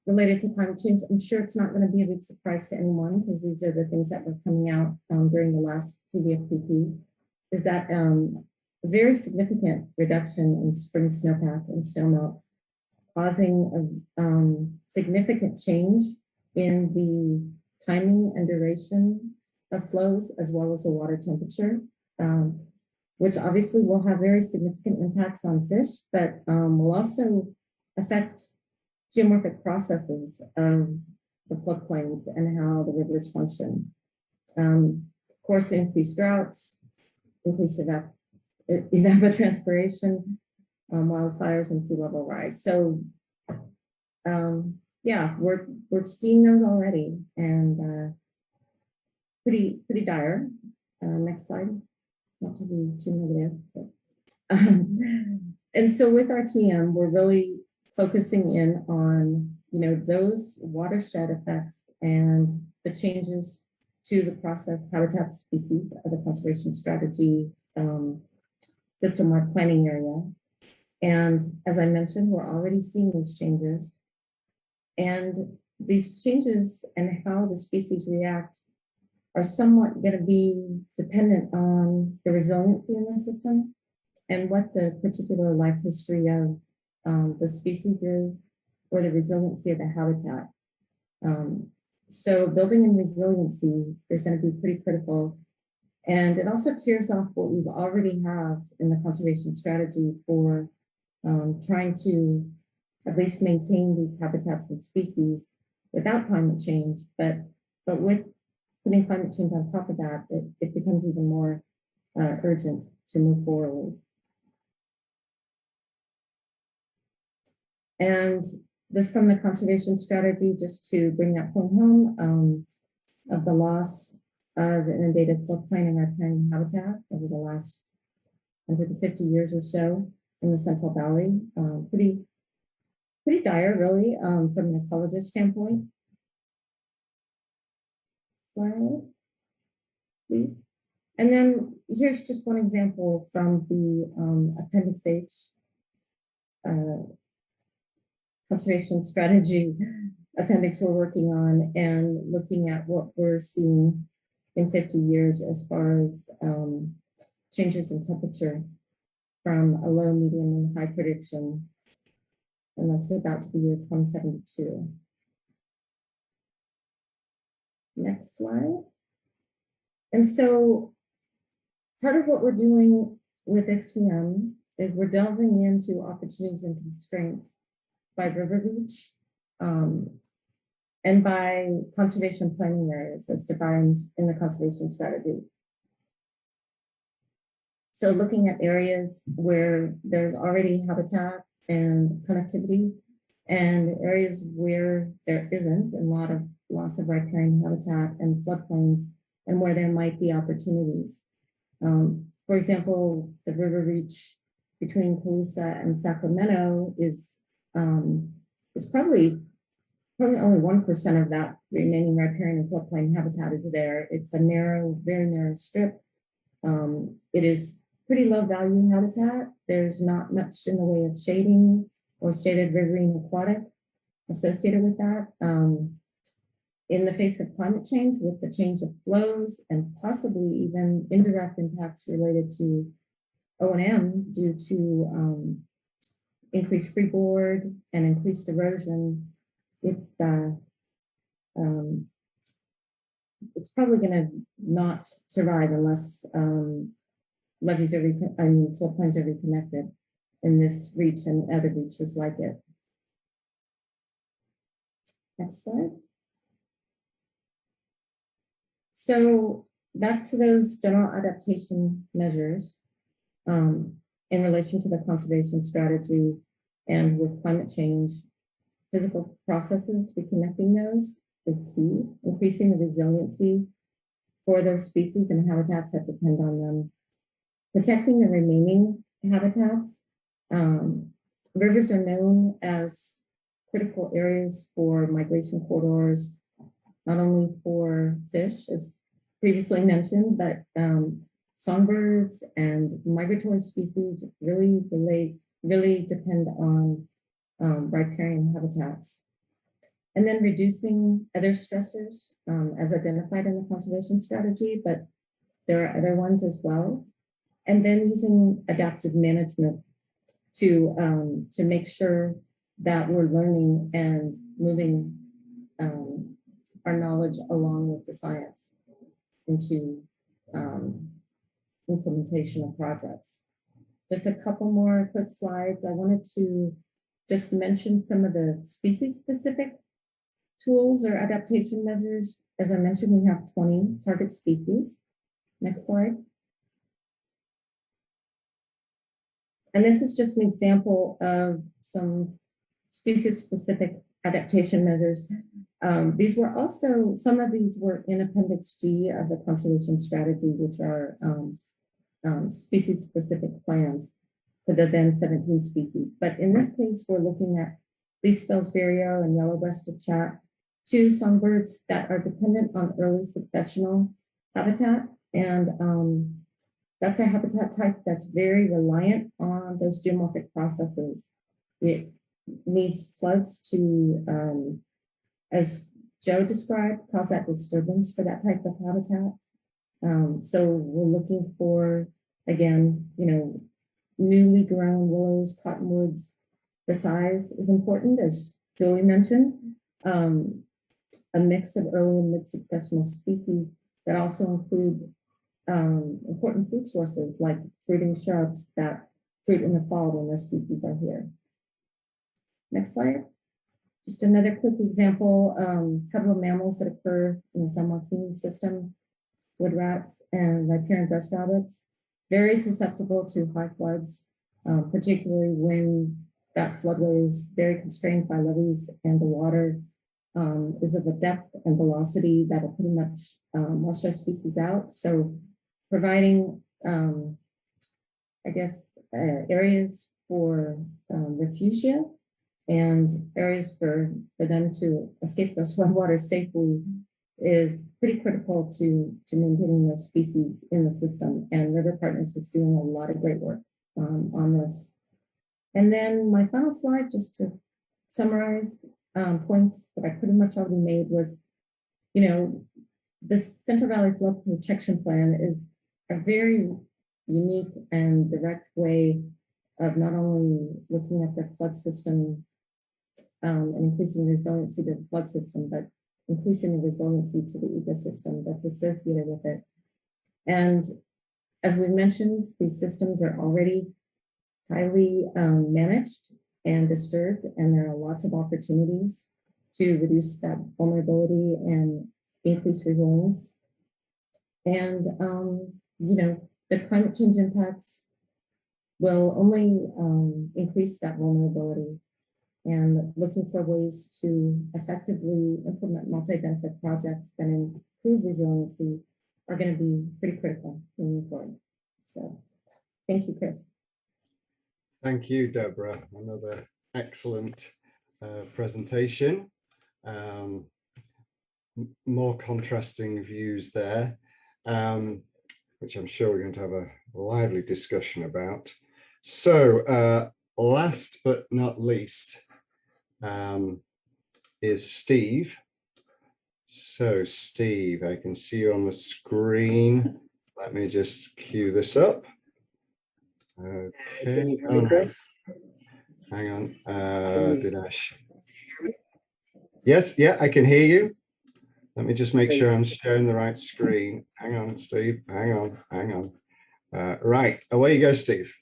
related to climate change, I'm sure it's not going to be a big surprise to anyone because these are the things that were coming out during the last CVFPP, is that a very significant reduction in spring snowpack and snowmelt, causing a significant change in the timing and duration of flows, as well as the water temperature, which obviously will have very significant impacts on fish, but will also affect geomorphic processes of the floodplains and how the rivers function. Of course, increased droughts, increased evapotranspiration, wildfires, and sea level rise. So yeah, we're seeing those already, and pretty dire. Next slide. Not to be too negative, but, and so with our TM, we're really focusing in on, you know, those watershed effects and the changes to the process, habitat, species of the conservation strategy system-wide planning area. And as I mentioned, we're already seeing these changes. And these changes and how the species react are somewhat going to be dependent on the resiliency in the system and what the particular life history of the species is, or the resiliency of the habitat. So building in resiliency is going to be pretty critical. And it also tears off what we've already have in the conservation strategy for trying to at least maintain these habitats and species without climate change, but with putting climate change on top of that, it becomes even more urgent to move forward. And this from the conservation strategy, just to bring that point home, of the loss of inundated floodplain and riparian habitat over the last 150 years or so in the Central Valley. Pretty dire, really, from an ecologist standpoint. Slide, please. And then here's just one example from the Appendix H conservation strategy appendix we're working on, and looking at what we're seeing in 50 years as far as changes in temperature from a low, medium, and high prediction. And that's about to the year 2072. Next slide. And so part of what we're doing with STM is we're delving into opportunities and constraints by river reach and by conservation planning areas as defined in the conservation strategy. So looking at areas where there's already habitat and connectivity, and areas where there isn't, and a lot of loss of riparian habitat and floodplains, and where there might be opportunities. For example, the river reach between Calusa and Sacramento is probably only 1% of that remaining riparian and floodplain habitat is there. It's a narrow, very narrow strip. It is pretty low value habitat. There's not much in the way of shading or shaded riverine aquatic associated with that. In the face of climate change, with the change of flows and possibly even indirect impacts related to O&M due to increased freeboard and increased erosion, it's probably going to not survive unless levees are floodplains are reconnected in this reach and other reaches like it. Next slide. So back to those general adaptation measures in relation to the conservation strategy and with climate change, physical processes, reconnecting those is key, increasing the resiliency for those species and habitats that depend on them, protecting the remaining habitats. Rivers are known as critical areas for migration corridors, not only for fish, as previously mentioned, but songbirds and migratory species really depend on riparian habitats. And then reducing other stressors as identified in the conservation strategy, but there are other ones as well. And then using adaptive management to make sure that we're learning and moving our knowledge along with the science into implementation of projects. Just a couple more quick slides. I wanted to just mention some of the species-specific tools or adaptation measures. As I mentioned, we have 20 target species. Next slide. And this is just an example of some species-specific adaptation measures. These were also, some of these were in Appendix G of the conservation strategy, which are species-specific plans for the then 17 species. But in this case, we're looking at leaf-spell's vireo and yellow-breasted chat, two songbirds that are dependent on early successional habitat. And that's a habitat type that's very reliant on those geomorphic processes. It needs floods to, as Joe described, cause that disturbance for that type of habitat. So we're looking for, again, newly grown willows, cottonwoods. The size is important, as Julie mentioned. A mix of early and mid-successional species that also include important food sources like fruiting shrubs that fruit in the fall when those species are here. Next slide. Just another quick example, a couple of mammals that occur in the San Joaquin system, wood rats and riparian brush rabbits, very susceptible to high floods, particularly when that floodway is very constrained by levees and the water is of a depth and velocity that will pretty much wash those species out. So providing, I guess, areas for refugia and areas for them to escape those floodwaters safely is pretty critical to maintaining those species in the system. And River Partners is doing a lot of great work on this. And then my final slide, just to summarize points that I pretty much already made, was, the Central Valley Flood Protection Plan is a very unique and direct way of not only looking at the flood system and increasing resiliency to the flood system, but increasing the resiliency to the ecosystem that's associated with it. And as we mentioned, these systems are already highly managed and disturbed, and there are lots of opportunities to reduce that vulnerability and increase resilience. And, the climate change impacts will only increase that vulnerability, and looking for ways to effectively implement multi-benefit projects that improve resiliency are going to be pretty critical moving forward. So thank you, Chris. Thank you, Deborah. Another excellent presentation. More contrasting views there, which I'm sure we're going to have a lively discussion about. So last but not least is Steve. So Steve, I can see you on the screen. Let me just cue this up. Okay. Can you hear me, Chris? Hang on. Did I? Yes, yeah, I can hear you. Let me just make sure I'm sharing the right screen. Hang on, Steve. Hang on. Right, away you go, Steve.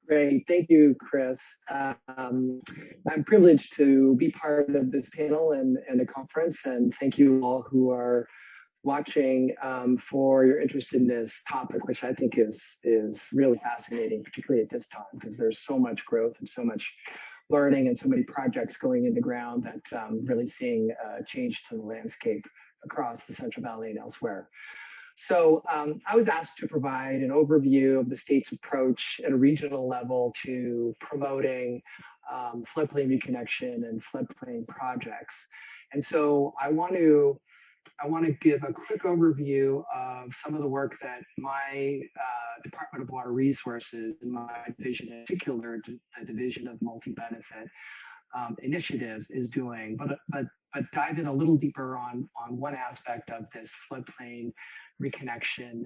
Great, thank you, Chris. I'm privileged to be part of this panel and the conference, and thank you all who are watching for your interest in this topic, which I think is really fascinating, particularly at this time, because there's so much growth and so much learning and so many projects going in the ground that really seeing change to the landscape across the Central Valley and elsewhere. So I was asked to provide an overview of the state's approach at a regional level to promoting floodplain reconnection and floodplain projects. And so I want to give a quick overview of some of the work that my Department of Water Resources and my division, in particular, the Division of Multi-Benefit Initiatives, is doing, but dive in a little deeper on one aspect of this floodplain reconnection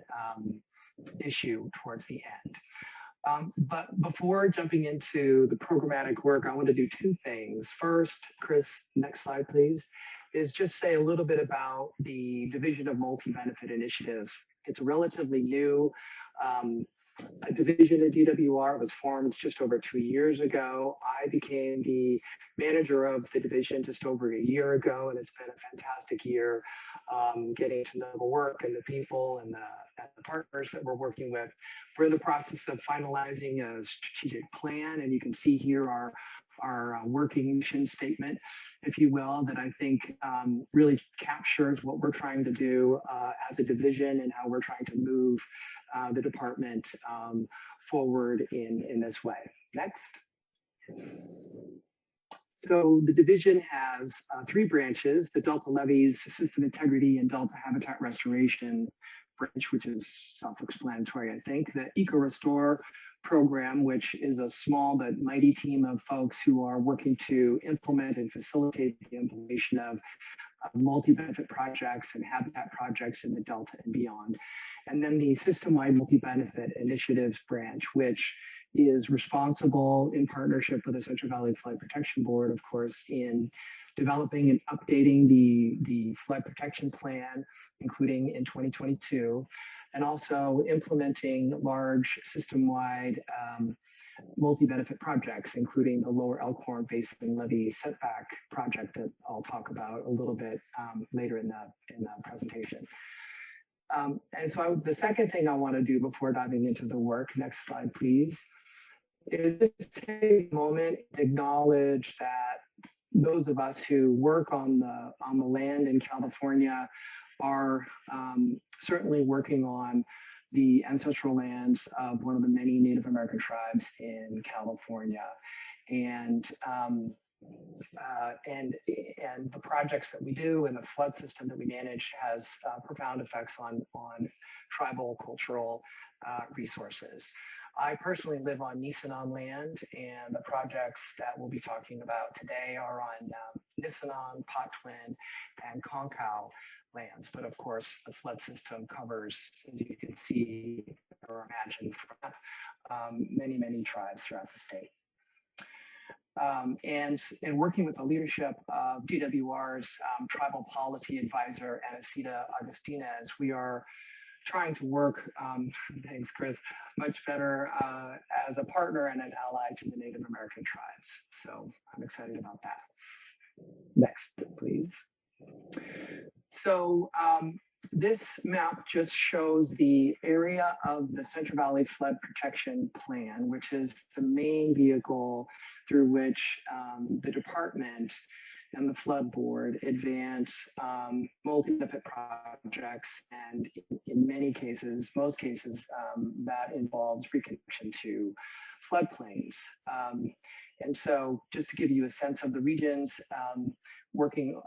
issue towards the end. But before jumping into the programmatic work, I want to do two things. First, Chris, next slide, please, is just say a little bit about the Division of Multi-Benefit Initiatives. It's a relatively new division at DWR. It was formed just over 2 years ago. I became the manager of the division just over a year ago, and it's been a fantastic year getting to know the work and the people and the partners that we're working with. We're in the process of finalizing a strategic plan, and you can see here our working mission statement, if you will, that I think really captures what we're trying to do as a division and how we're trying to move the department forward in this way. Next. So the division has three branches: the Delta Levees, System Integrity, and Delta Habitat Restoration branch, which is self-explanatory, I think. The Eco Restore program, which is a small but mighty team of folks who are working to implement and facilitate the implementation of multi-benefit projects and habitat projects in the Delta and beyond. And then the System-Wide Multi-Benefit Initiatives branch, which is responsible in partnership with the Central Valley Flood Protection Board, of course, in developing and updating the flood protection plan, including in 2022, and also implementing large system-wide multi-benefit projects, including the Lower Elkhorn Basin Levy Setback project that I'll talk about a little bit later in the presentation. And so the second thing I want to do before diving into the work, next slide, please, is just take a moment to acknowledge that those of us who work on the land in California are certainly working on the ancestral lands of one of the many Native American tribes in California, and the projects that we do and the flood system that we manage has profound effects on tribal cultural resources. I personally live on Nisenan land, and the projects that we'll be talking about today are on Nisenan, Patwin, and Concow lands. But of course, the flood system covers, as you can see or imagine, many, many tribes throughout the state. And in working with the leadership of DWR's Tribal Policy Advisor, Anacita Agustinez, we are trying to work, thanks Chris, much better as a partner and an ally to the Native American tribes. So I'm excited about that. Next, please. So this map just shows the area of the Central Valley Flood Protection Plan, which is the main vehicle through which the department and the flood board advance multi-benefit projects, and in many cases, most cases, that involves reconnection to floodplains. And so just to give you a sense of the regions, working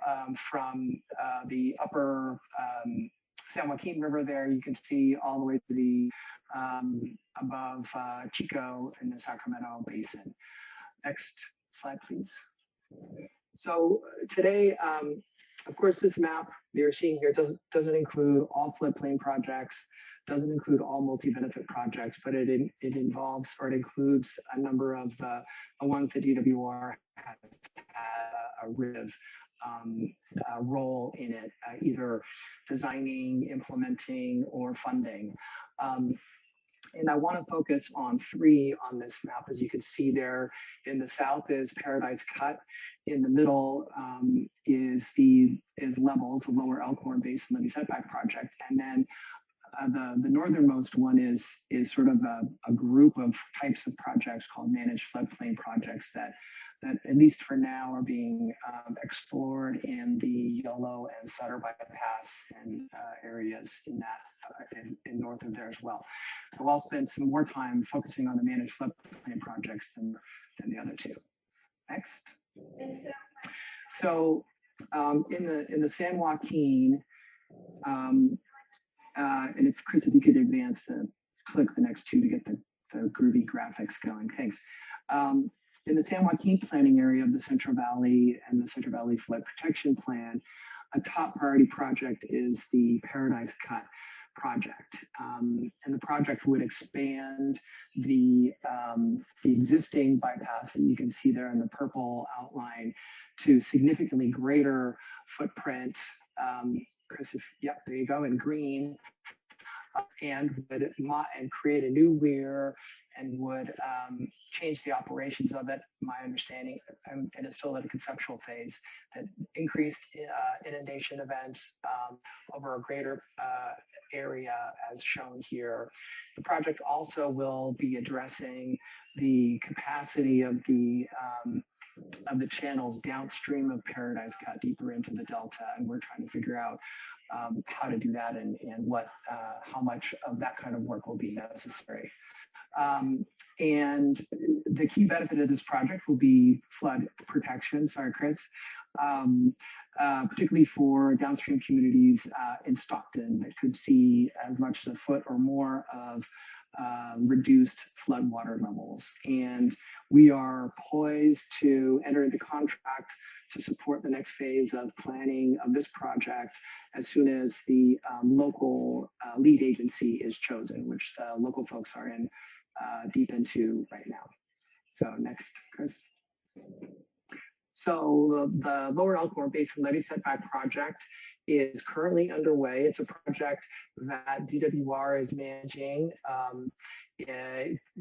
from the upper San Joaquin River there, you can see all the way to the above Chico in the Sacramento Basin. Next slide, please. So today, of course, this map you're seeing here doesn't include all floodplain projects, doesn't include all multi-benefit projects, but it involves, or it includes a number of the ones that DWR has had a RIV role in it, either designing, implementing, or funding. And I want to focus on three on this map. As you can see there, in the south is Paradise Cut. In the middle is Levels, the Lower Elkhorn Basin Levy Setback project, and then the northernmost one is sort of a group of types of projects called managed floodplain projects that at least for now are being explored in the Yolo and Sutter bypass and areas in that in north of there as well. So I'll spend some more time focusing on the managed floodplain projects than the other two. Next. So in the San Joaquin, and if Chris, if you could advance click the next two to get the groovy graphics going, thanks. In the San Joaquin planning area of the Central Valley and the Central Valley Flood Protection Plan, a top priority project is the Paradise Cut project. And the project would expand the existing bypass that you can see there in the purple outline to significantly greater footprint. Chris, yep, there you go, in green, and would create a new weir and would change the operations of it, my understanding, and it's still at a conceptual phase, that increased inundation events over a greater area as shown here. The project also will be addressing the capacity of the of the channels downstream of Paradise Cut deeper into the Delta. And we're trying to figure out how to do that and how much of that kind of work will be necessary. And the key benefit of this project will be flood protection. Sorry, Chris. Particularly for downstream communities in Stockton that could see as much as a foot or more of reduced floodwater levels. And we are poised to enter into contract to support the next phase of planning of this project as soon as the local lead agency is chosen, which the local folks are in deep into right now. So next, Chris. So the Lower Elkhorn Basin Levy Setback project is currently underway. It's a project that DWR is managing.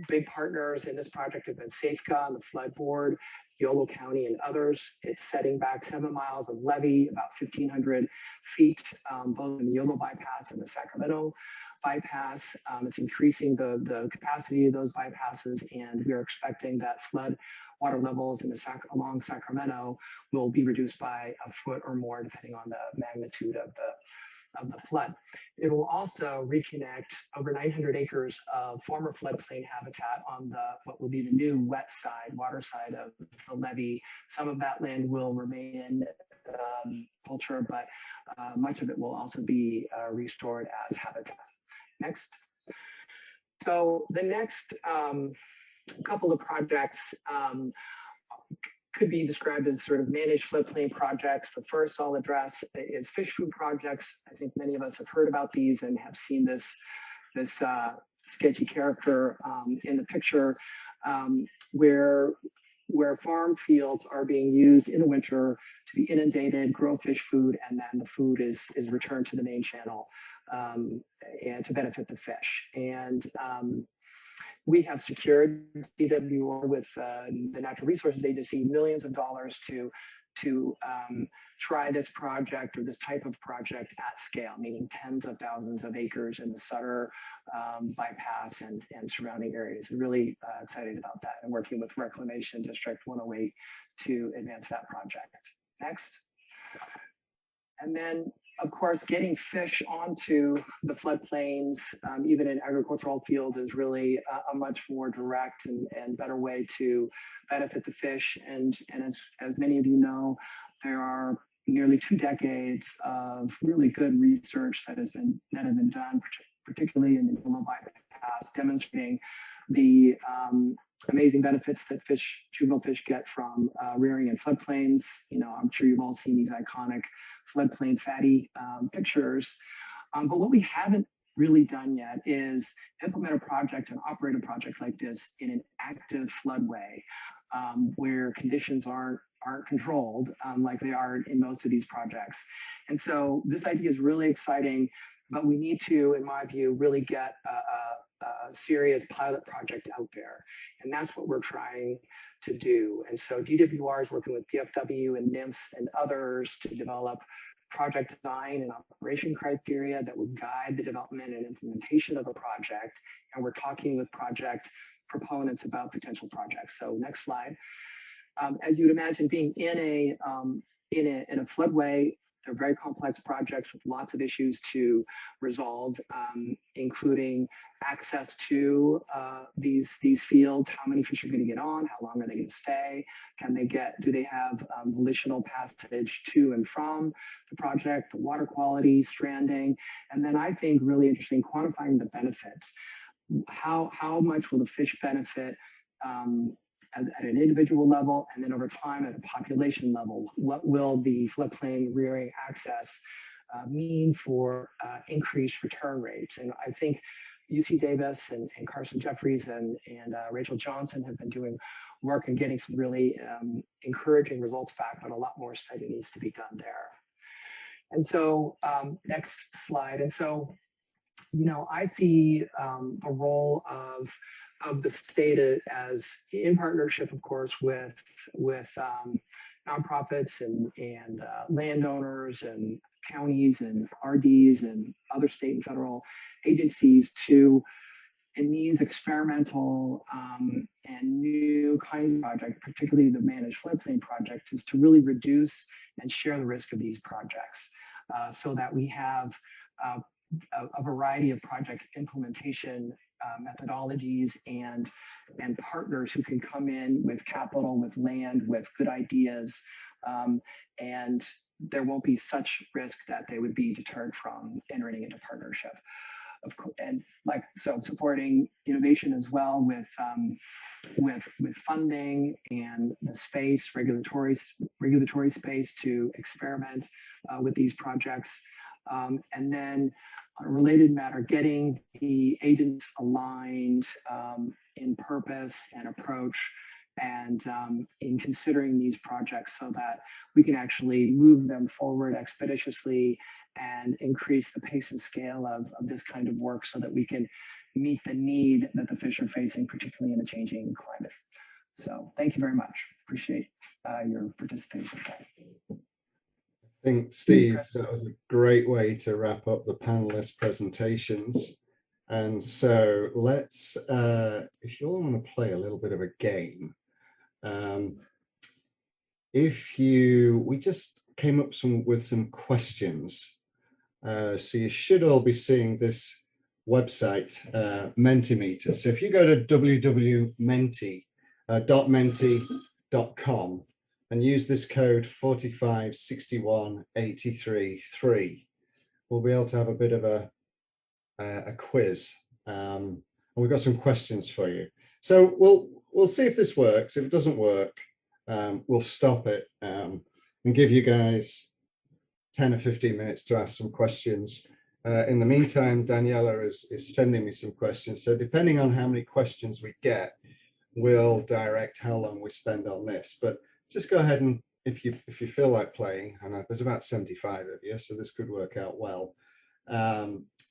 Big partners in this project have been Safeca and the Flood Board, Yolo County and others. It's setting back 7 miles of levee, about 1,500 feet, both in the Yolo bypass and the Sacramento bypass. It's increasing the capacity of those bypasses, and we are expecting that flood water levels in along Sacramento will be reduced by a foot or more, depending on the magnitude of the flood. It will also reconnect over 900 acres of former floodplain habitat on what will be the new wet side, water side of the levee. Some of that land will remain culture, but much of it will also be restored as habitat. Next. So the next couple of projects could be described as sort of managed floodplain projects. The first I'll address is fish food projects. I think many of us have heard about these and have seen this sketchy character in the picture, where farm fields are being used in the winter to be inundated, grow fish food, and then the food is returned to the main channel and to benefit the fish. And we have secured DWR with the Natural Resources Agency millions of dollars to try this project or this type of project at scale, meaning tens of thousands of acres in the Sutter bypass and surrounding areas. I'm really excited about that and working with Reclamation District 108 to advance that project. Next. And then, of course, getting fish onto the floodplains, even in agricultural fields, is really a much more direct and better way to benefit the fish. And as many of you know, there are nearly 2 decades of really good research that have been done, particularly in the Yolo bypass, demonstrating the amazing benefits that juvenile fish get from rearing in floodplains. You know, I'm sure you've all seen these iconic floodplain fatty pictures. But what we haven't really done yet is implement a project and operate a project like this in an active floodway where conditions aren't controlled like they are in most of these projects. And so this idea is really exciting, but we need to, in my view, really get a serious pilot project out there. And that's what we're trying to do. And so DWR is working with DFW and NIMS and others to develop project design and operation criteria that will guide the development and implementation of a project. And we're talking with project proponents about potential projects. So next slide. As you'd imagine, being in a floodway, they're very complex projects with lots of issues to resolve, including access to these fields. How many fish are going to get on? How long are they going to stay? Do they have volitional passage to and from the project, the water quality, stranding? And then I think really interesting, quantifying the benefits. How much will the fish benefit at an individual level, and then over time at a population level? What will the floodplain rearing access mean for increased return rates? And I think UC Davis and Carson Jeffries and Rachel Johnson have been doing work and getting some really encouraging results back, but a lot more study needs to be done there. And so next slide. And so, you know, I see a role of the state as in partnership, of course, with nonprofits and landowners and counties and RDs and other state and federal agencies to in these experimental and new kinds of projects, particularly the managed floodplain project, is to really reduce and share the risk of these projects so that we have a variety of project implementation methodologies and partners who can come in with capital, with land, with good ideas, and there won't be such risk that they would be deterred from entering into partnership. Of course, and like so, supporting innovation as well with funding and the space, regulatory space to experiment with these projects, and then on a related matter, getting the agents aligned in purpose and approach, and in considering these projects so that we can actually move them forward expeditiously and increase the pace and scale of this kind of work so that we can meet the need that the fish are facing, particularly in a changing climate. So thank you very much. Appreciate your participation. I think, Steve, that was a great way to wrap up the panelist presentations. And so let's, if you all want to play a little bit of a game, we just came up with some questions. So you should all be seeing this website, Mentimeter. So if you go to www.menti.com and use this code 4561833, we'll be able to have a bit of a quiz. And we've got some questions for you. So we'll see if this works. If it doesn't work, we'll stop it and give you guys 10 or 15 minutes to ask some questions. In the meantime, Daniela is sending me some questions. So depending on how many questions we get, we'll direct how long we spend on this. But just go ahead and if you feel like playing, and there's about 75 of you, so this could work out well.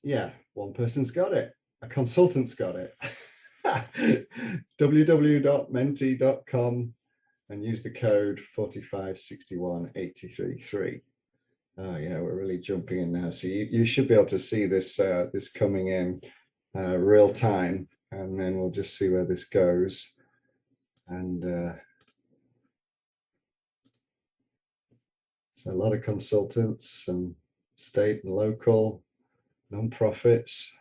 Yeah, one person's got it. A consultant's got it. www.menti.com and use the code 4561833. Oh yeah, we're really jumping in now. So you should be able to see this this coming in real time, and then we'll just see where this goes. And so a lot of consultants and state and local non-profits.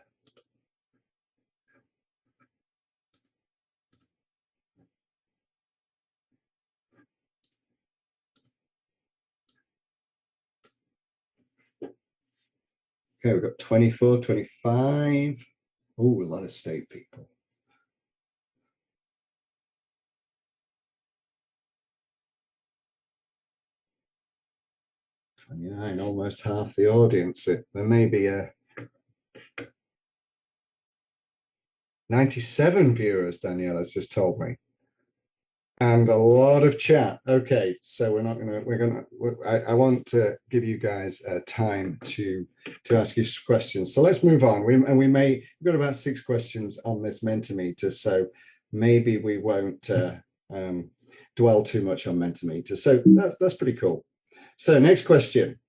Okay, we've got 24, 25. Oh, a lot of state people. 29, almost half the audience. There may be 97 viewers, Daniela's just told me. And a lot of chat. Okay, so I want to give you guys time to ask you questions. So let's move on. We've got about 6 questions on this Mentimeter, so maybe we won't dwell too much on Mentimeter. So that's pretty cool. So next question.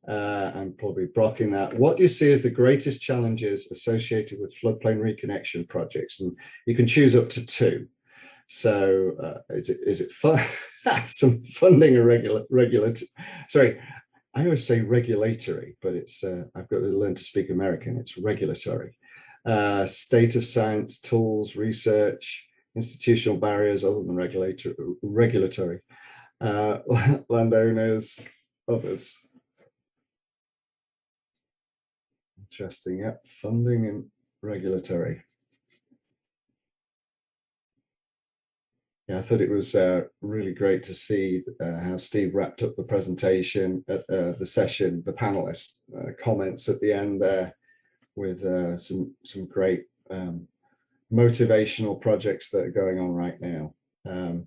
I'm probably blocking that. What do you see as the greatest challenges associated with floodplain reconnection projects? And you can choose up to 2. So is it fun? Some funding or regulatory? Sorry, I always say regulatory, but it's I've got to learn to speak American. It's regulatory. State of science, tools, research, institutional barriers other than regulatory. Landowners, others. Interesting. Yep, funding and regulatory. Yeah, I thought it was really great to see how Steve wrapped up the presentation at the session, the panelists' comments at the end there with some great motivational projects that are going on right now. And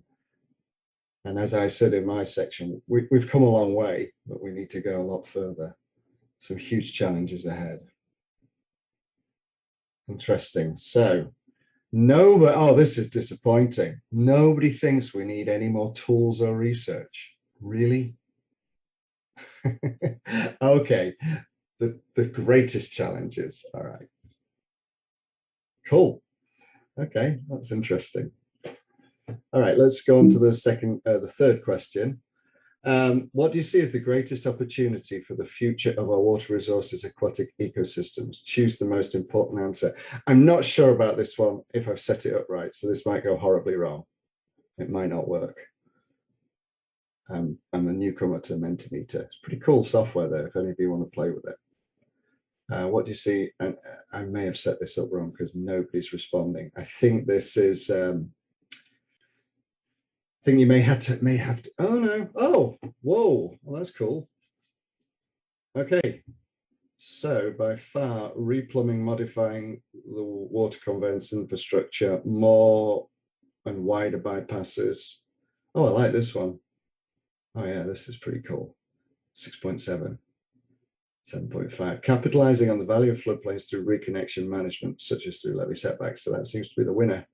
as I said in my section, we've come a long way, but we need to go a lot further. Some huge challenges ahead. Interesting. So, oh, this is disappointing. Nobody thinks we need any more tools or research. Really? Okay. The greatest challenges. All right. Cool. Okay, that's interesting. All right, let's go on to the third question. What do you see as the greatest opportunity for the future of our water resources aquatic ecosystems? Choose the most important answer. I'm not sure about this one if I've set it up right, so this might go horribly wrong. It might not work. I'm a newcomer to Mentimeter. It's pretty cool software there if any of you want to play with it. What do you see? And I may have set this up wrong because nobody's responding. I think this is I think you may have to, oh no, oh, whoa, well, that's cool. Okay, so by far, replumbing, modifying the water conveyance infrastructure, more and wider bypasses. Oh, I like this one. Oh yeah, this is pretty cool. 6.7, 7.5. Capitalizing on the value of floodplains through reconnection management, such as through levy setbacks. So that seems to be the winner.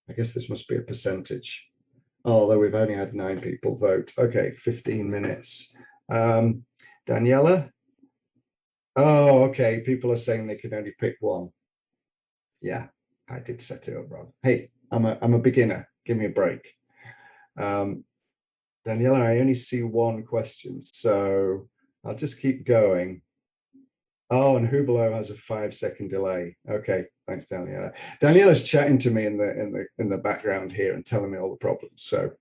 I guess this must be a percentage, although we've only had 9 people vote. Okay, 15 minutes. Daniela? Oh, okay. People are saying they can only pick one. Yeah, I did set it up wrong. Hey, I'm a beginner. Give me a break. Daniela, I only see one question, so I'll just keep going. Oh, and Hubelo has a 5-second delay. Okay, thanks, Daniela. Daniela's chatting to me in the background here and telling me all the problems. So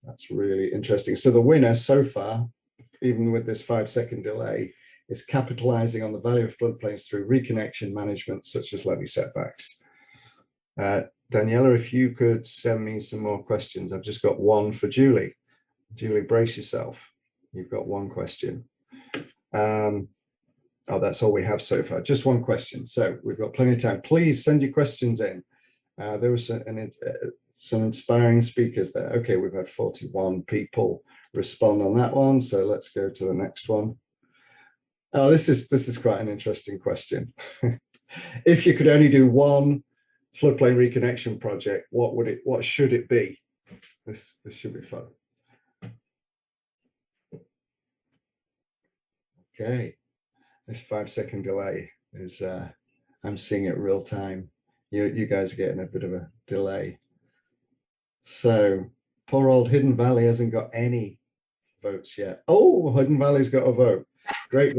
that's really interesting. So the winner so far, even with this 5-second delay, is capitalizing on the value of floodplains through reconnection management, such as levy setbacks. Daniela, if you could send me some more questions. I've just got one for Julie. Julie, brace yourself. You've got one question. Oh, that's all we have so far. Just one question. So we've got plenty of time. Please send your questions in. There was some inspiring speakers there. Okay, we've had 41 people respond on that one. So let's go to the next one. Oh, this is quite an interesting question. If you could only do one floodplain reconnection project, what should it be? This should be fun. Okay, this 5-second delay is I'm seeing it real time. You guys are getting a bit of a delay. So poor old Hidden Valley hasn't got any votes yet. Oh, Hidden Valley's got a vote. Great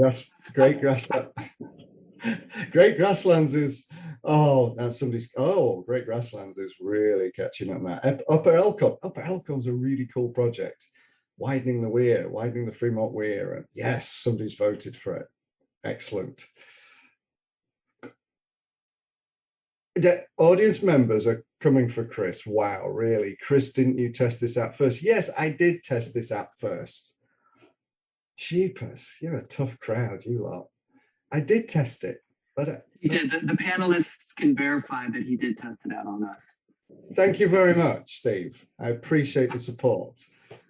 Grasslands is, oh, that's somebody's, oh, Great Grasslands is really catching up now. Upper Elkhorn's a really cool project. Widening the weir, widening the Fremont Weir. And yes, somebody's voted for it. Excellent. The audience members are coming for Chris. Wow, really? Chris, didn't you test this out first? Yes, I did test this out first. Jeepers, you're a tough crowd, you lot. I did test it, but He did. The panelists can verify that he did test it out on us. Thank you very much, Steve. I appreciate the support.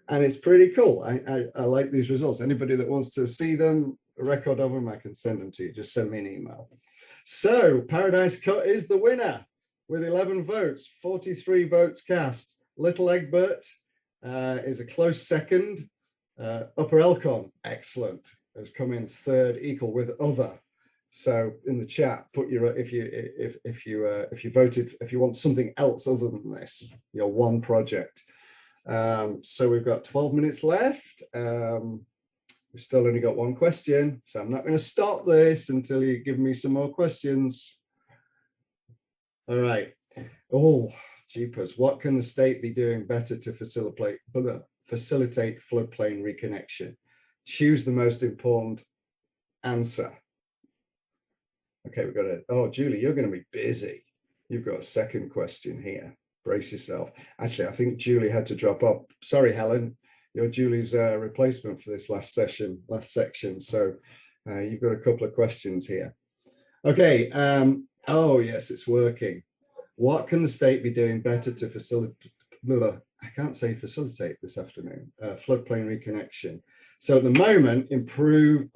And it's pretty cool. I like these results. Anybody that wants to see them, a record of them, I can send them to you. Just send me an email. So Paradise Cut is the winner with 11 votes, 43 votes cast. Little Egbert is a close second. Upper Elkhorn, excellent, has come in third, equal with other. So in the chat, put your if you voted, if you want something else other than this, your one project. So we've got 12 minutes left. We've still only got one question, so I'm not going to stop this until you give me some more questions. All right. Oh, jeepers. What can the state be doing better to facilitate floodplain reconnection? Choose the most important answer. Okay, we've got it. Oh, Julie, you're going to be busy. You've got a second question here. Brace yourself. Actually, I think Julie had to drop off. Sorry, Helen. You're Julie's replacement for this last section. So you've got a couple of questions here. Okay. Oh, yes, it's working. What can the state be doing better to facilitate? I can't say facilitate this afternoon. Floodplain reconnection. So at the moment, improve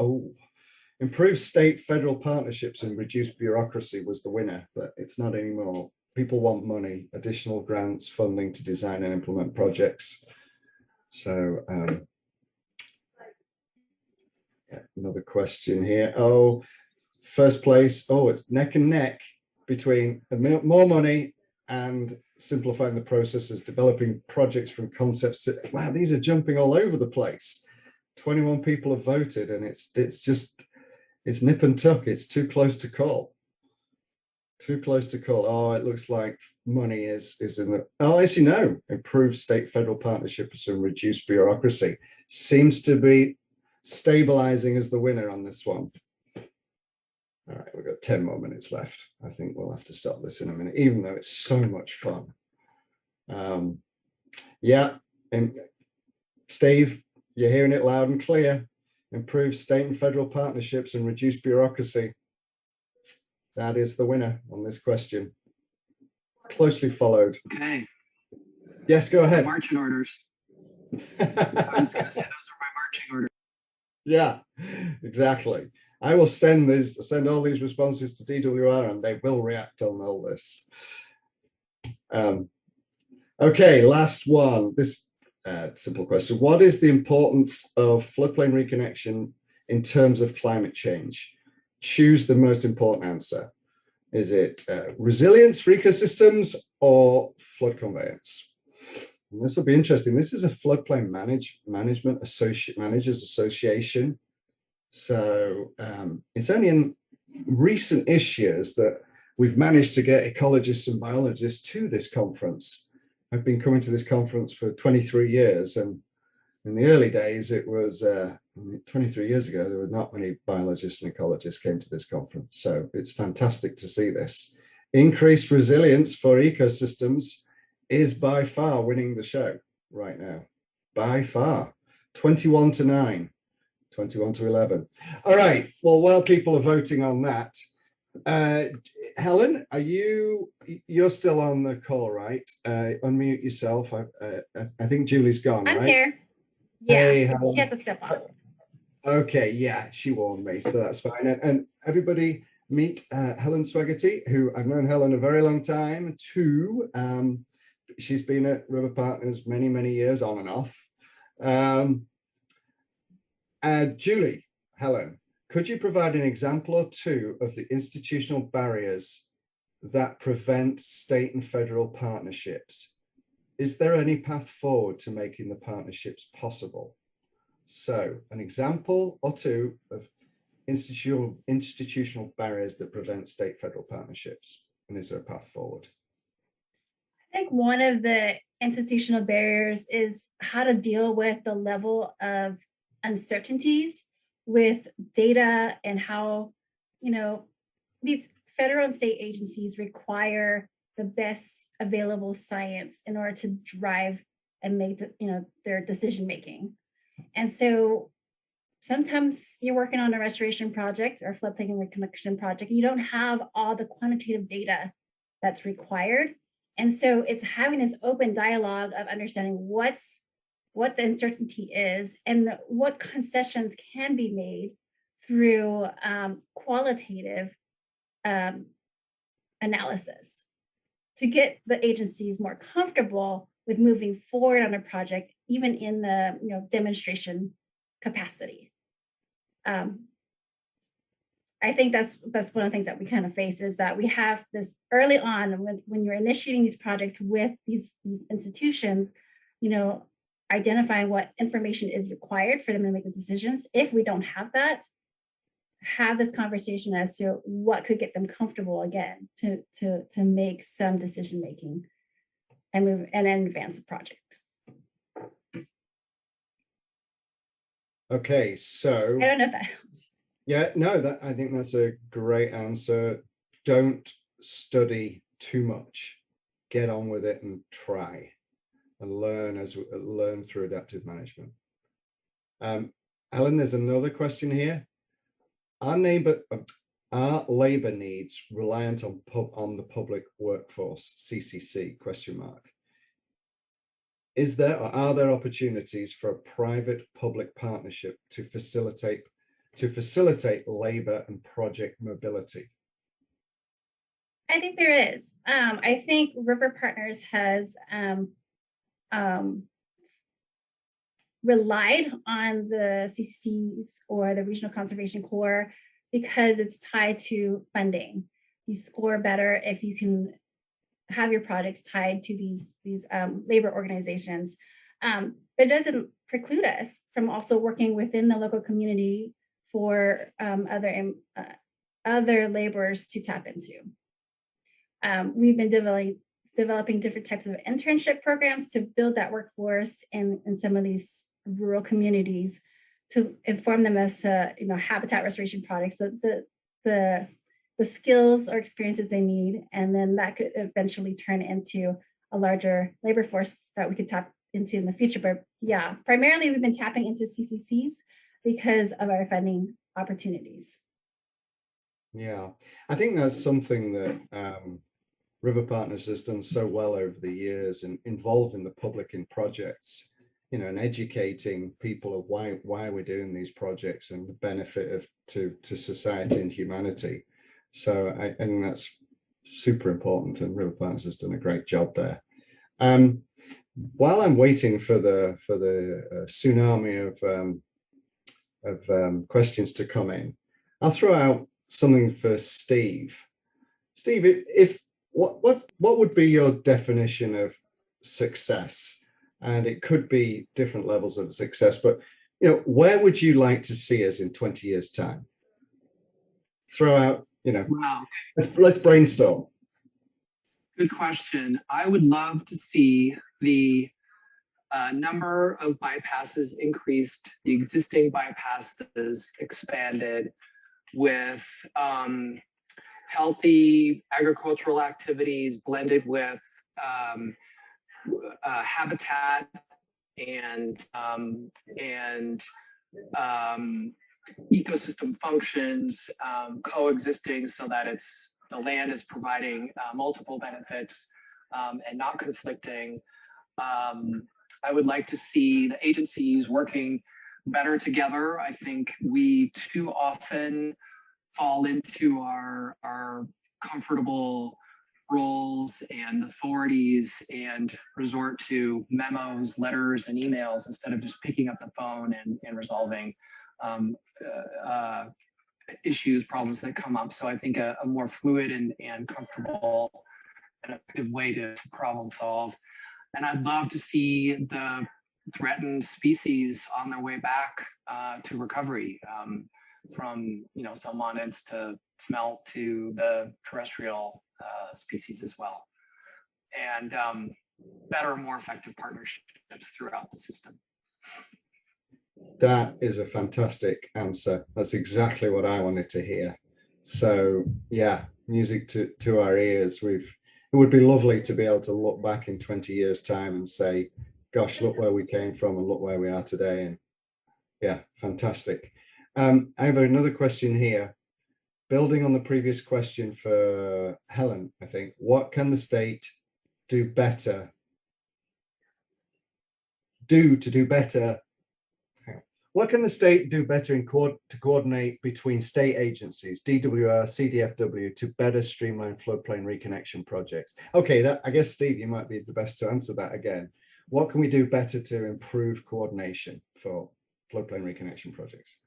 state-federal partnerships and reduce bureaucracy was the winner, but it's not anymore. People want money, additional grants, funding to design and implement projects. So Another question here. Oh, first place. Oh, it's neck and neck between more money and simplifying the processes, developing projects from concepts to, wow, these are jumping all over the place. 21 people have voted, and it's nip and tuck. It's too close to call. Too close to call. Oh, it looks like money is in the, oh, as you know, improve state-federal partnerships and reduce bureaucracy. Seems to be stabilizing as the winner on this one. All right, we've got 10 more minutes left. I think we'll have to stop this in a minute, even though it's so much fun. Yeah, and Steve, you're hearing it loud and clear. Improve state and federal partnerships and reduce bureaucracy. That is the winner on this question. Closely followed. Okay. Yes, go ahead. Marching orders. I was going to say those are my marching orders. Yeah, exactly. I will send all these responses to DWR, and they will react on all this. Okay, last one. This simple question. What is the importance of floodplain reconnection in terms of climate change? Choose the most important answer. Is it resilience for ecosystems or flood conveyance? And this will be interesting. This is a floodplain management managers association. So it's only in recent years that we've managed to get ecologists and biologists to this conference. I've been coming to this conference for 23 years, and in the early days, it was 23 years ago, there were not many biologists and ecologists came to this conference. So it's fantastic to see this. Increased resilience for ecosystems is by far winning the show right now. By far. 21-9, 21-11. All right. Well, while people are voting on that, Helen, you're still on the call, right? Unmute yourself. I think Julie's gone, right? I'm here. Yeah, Hey, she had to step off. Okay, yeah, she warned me, so that's fine. And everybody meet Helen Swaggerty, who I've known Helen a very long time too. She's been at River Partners many, many years on and off. Julie, Helen, could you provide an example or two of the institutional barriers that prevent state and federal partnerships? Is there any path forward to making the partnerships possible? So an example or two of institutional barriers that prevent state-federal partnerships, and is there a path forward? I think one of the institutional barriers is how to deal with the level of uncertainties with data and how, these federal and state agencies require the best available science in order to drive and make their decision making. And so sometimes you're working on a restoration project or floodplain reconnection project, you don't have all the quantitative data that's required. And so it's having this open dialogue of understanding what the uncertainty is and what concessions can be made through qualitative analysis to get the agencies more comfortable with moving forward on a project, even in the demonstration capacity. I think that's one of the things that we kind of face is that we have this early on when you're initiating these projects with these institutions, identifying what information is required for them to make the decisions. If we don't have that, have this conversation as to what could get them comfortable again to make some decision making and move and advance the project. Okay, so I don't know if that helps. Yeah, no, I think that's a great answer. Don't study too much. Get on with it and try and learn through adaptive management. Alan, there's another question here. Are labor needs reliant on the public workforce, CCC, question mark? Is there or are there opportunities for a private-public partnership to facilitate labor and project mobility? I think there is. I think River Partners has relied on the CCCs or the Regional Conservation Corps because it's tied to funding. You score better if you can have your projects tied to these labor organizations. But it doesn't preclude us from also working within the local community for other laborers to tap into. We've been developing different types of internship programs to build that workforce in some of these rural communities to inform them as to habitat restoration projects, the skills or experiences they need, and then that could eventually turn into a larger labor force that we could tap into in the future. But yeah, primarily we've been tapping into CCCs because of our funding opportunities. Yeah, I think that's something that River Partners has done so well over the years, and involving the public in projects, and educating people of why we're doing these projects and the benefit of to society and humanity. So I think that's super important, and River Partners has done a great job there. While I'm waiting for the tsunami of questions to come in, I'll throw out something for Steve. Steve, what would be your definition of success? And it could be different levels of success, but where would you like to see us in 20 years' time? Throw out, Wow. let's brainstorm. Good question. I would love to see the number of bypasses increased, the existing bypasses expanded with healthy agricultural activities blended with habitat and ecosystem functions coexisting, so that the land is providing multiple benefits and not conflicting. I would like to see the agencies working better together. I think we too often fall into our comfortable roles and authorities and resort to memos, letters, and emails instead of just picking up the phone and resolving issues, problems that come up. So I think a more fluid and comfortable and effective way to problem solve. And I'd love to see the threatened species on their way back to recovery, from salmonids to smelt to the terrestrial species as well, and better, more effective partnerships throughout the system. That is a fantastic answer. That's exactly what I wanted to hear. So yeah, music to our ears. It would be lovely to be able to look back in 20 years' time and say, gosh, look where we came from and look where we are today. And yeah, fantastic. I have another question here. Building on the previous question for Helen, I think, what can the state do better? What can the state do better to coordinate between state agencies, DWR, CDFW, to better streamline floodplain reconnection projects? Okay, I guess, Steve, you might be the best to answer that again. What can we do better to improve coordination for floodplain reconnection projects?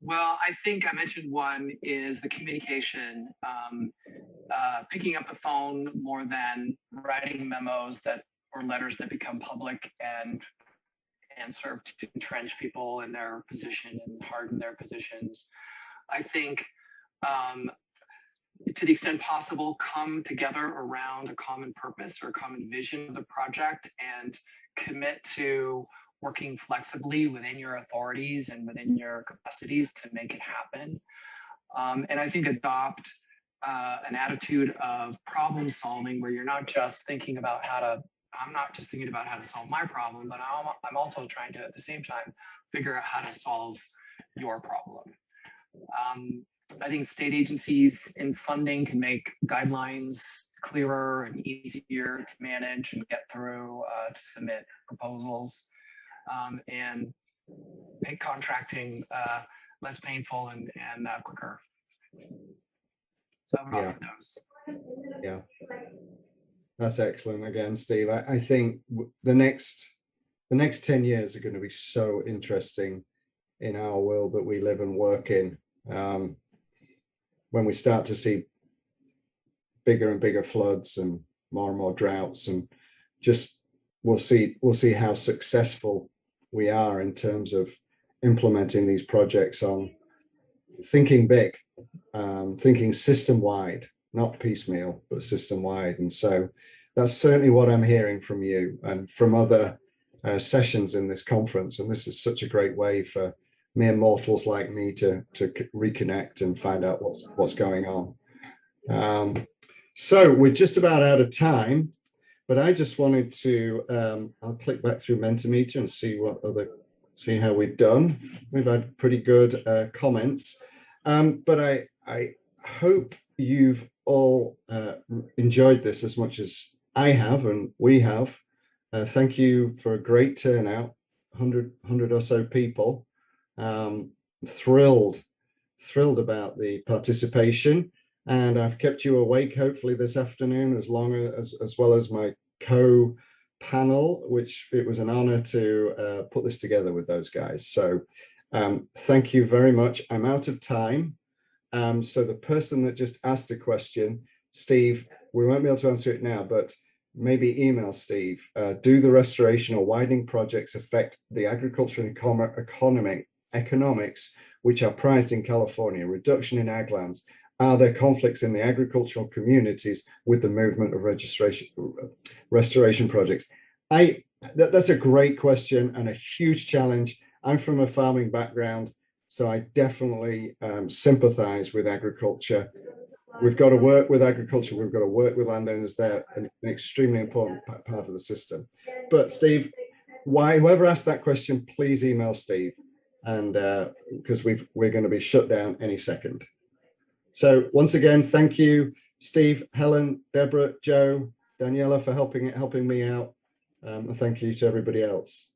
Well, I think I mentioned one is the communication, picking up the phone more than writing memos or letters that become public and serve to entrench people in their position and harden their positions. I think to the extent possible, come together around a common purpose or a common vision of the project and commit to working flexibly within your authorities and within your capacities to make it happen. And I think adopt an attitude of problem solving where you're not just thinking about I'm not just thinking about how to solve my problem, but I'm also trying to, at the same time, figure out how to solve your problem. I think state agencies in funding can make guidelines clearer and easier to manage and get through, to submit proposals, and make contracting less painful and quicker. So I would offer those. Yeah. That's excellent again, Steve. I think the next the next 10 years are going to be so interesting in our world that we live and work in. When we start to see bigger and bigger floods and more droughts, and just we'll see how successful we are in terms of implementing these projects on thinking big, thinking system-wide, not piecemeal, but system-wide. And so that's certainly what I'm hearing from you and from other sessions in this conference. And this is such a great way for mere mortals like me to reconnect and find out what's going on. So we're just about out of time, but I just wanted to, I'll click back through Mentimeter and see how we've done. We've had pretty good comments, but I hope you've all enjoyed this as much as I have and we have. Thank you for a great turnout, 100 or so people. Thrilled about the participation, and I've kept you awake hopefully this afternoon as well as my co-panel, which it was an honor to put this together with those guys. So thank you very much. I'm out of time. So the person that just asked a question, Steve, we won't be able to answer it now, but maybe email Steve. Do the restoration or widening projects affect the agriculture and economics which are prized in California? Reduction in ag lands. Are there conflicts in the agricultural communities with the movement of restoration projects? That's a great question and a huge challenge. I'm from a farming background, so I definitely sympathize with agriculture. We've got to work with agriculture. We've got to work with landowners. They're an extremely important part of the system. But Steve, whoever asked that question, please email Steve, and because we're going to be shut down any second. So once again, thank you, Steve, Helen, Debra, Joe, Daniela for helping me out. And thank you to everybody else.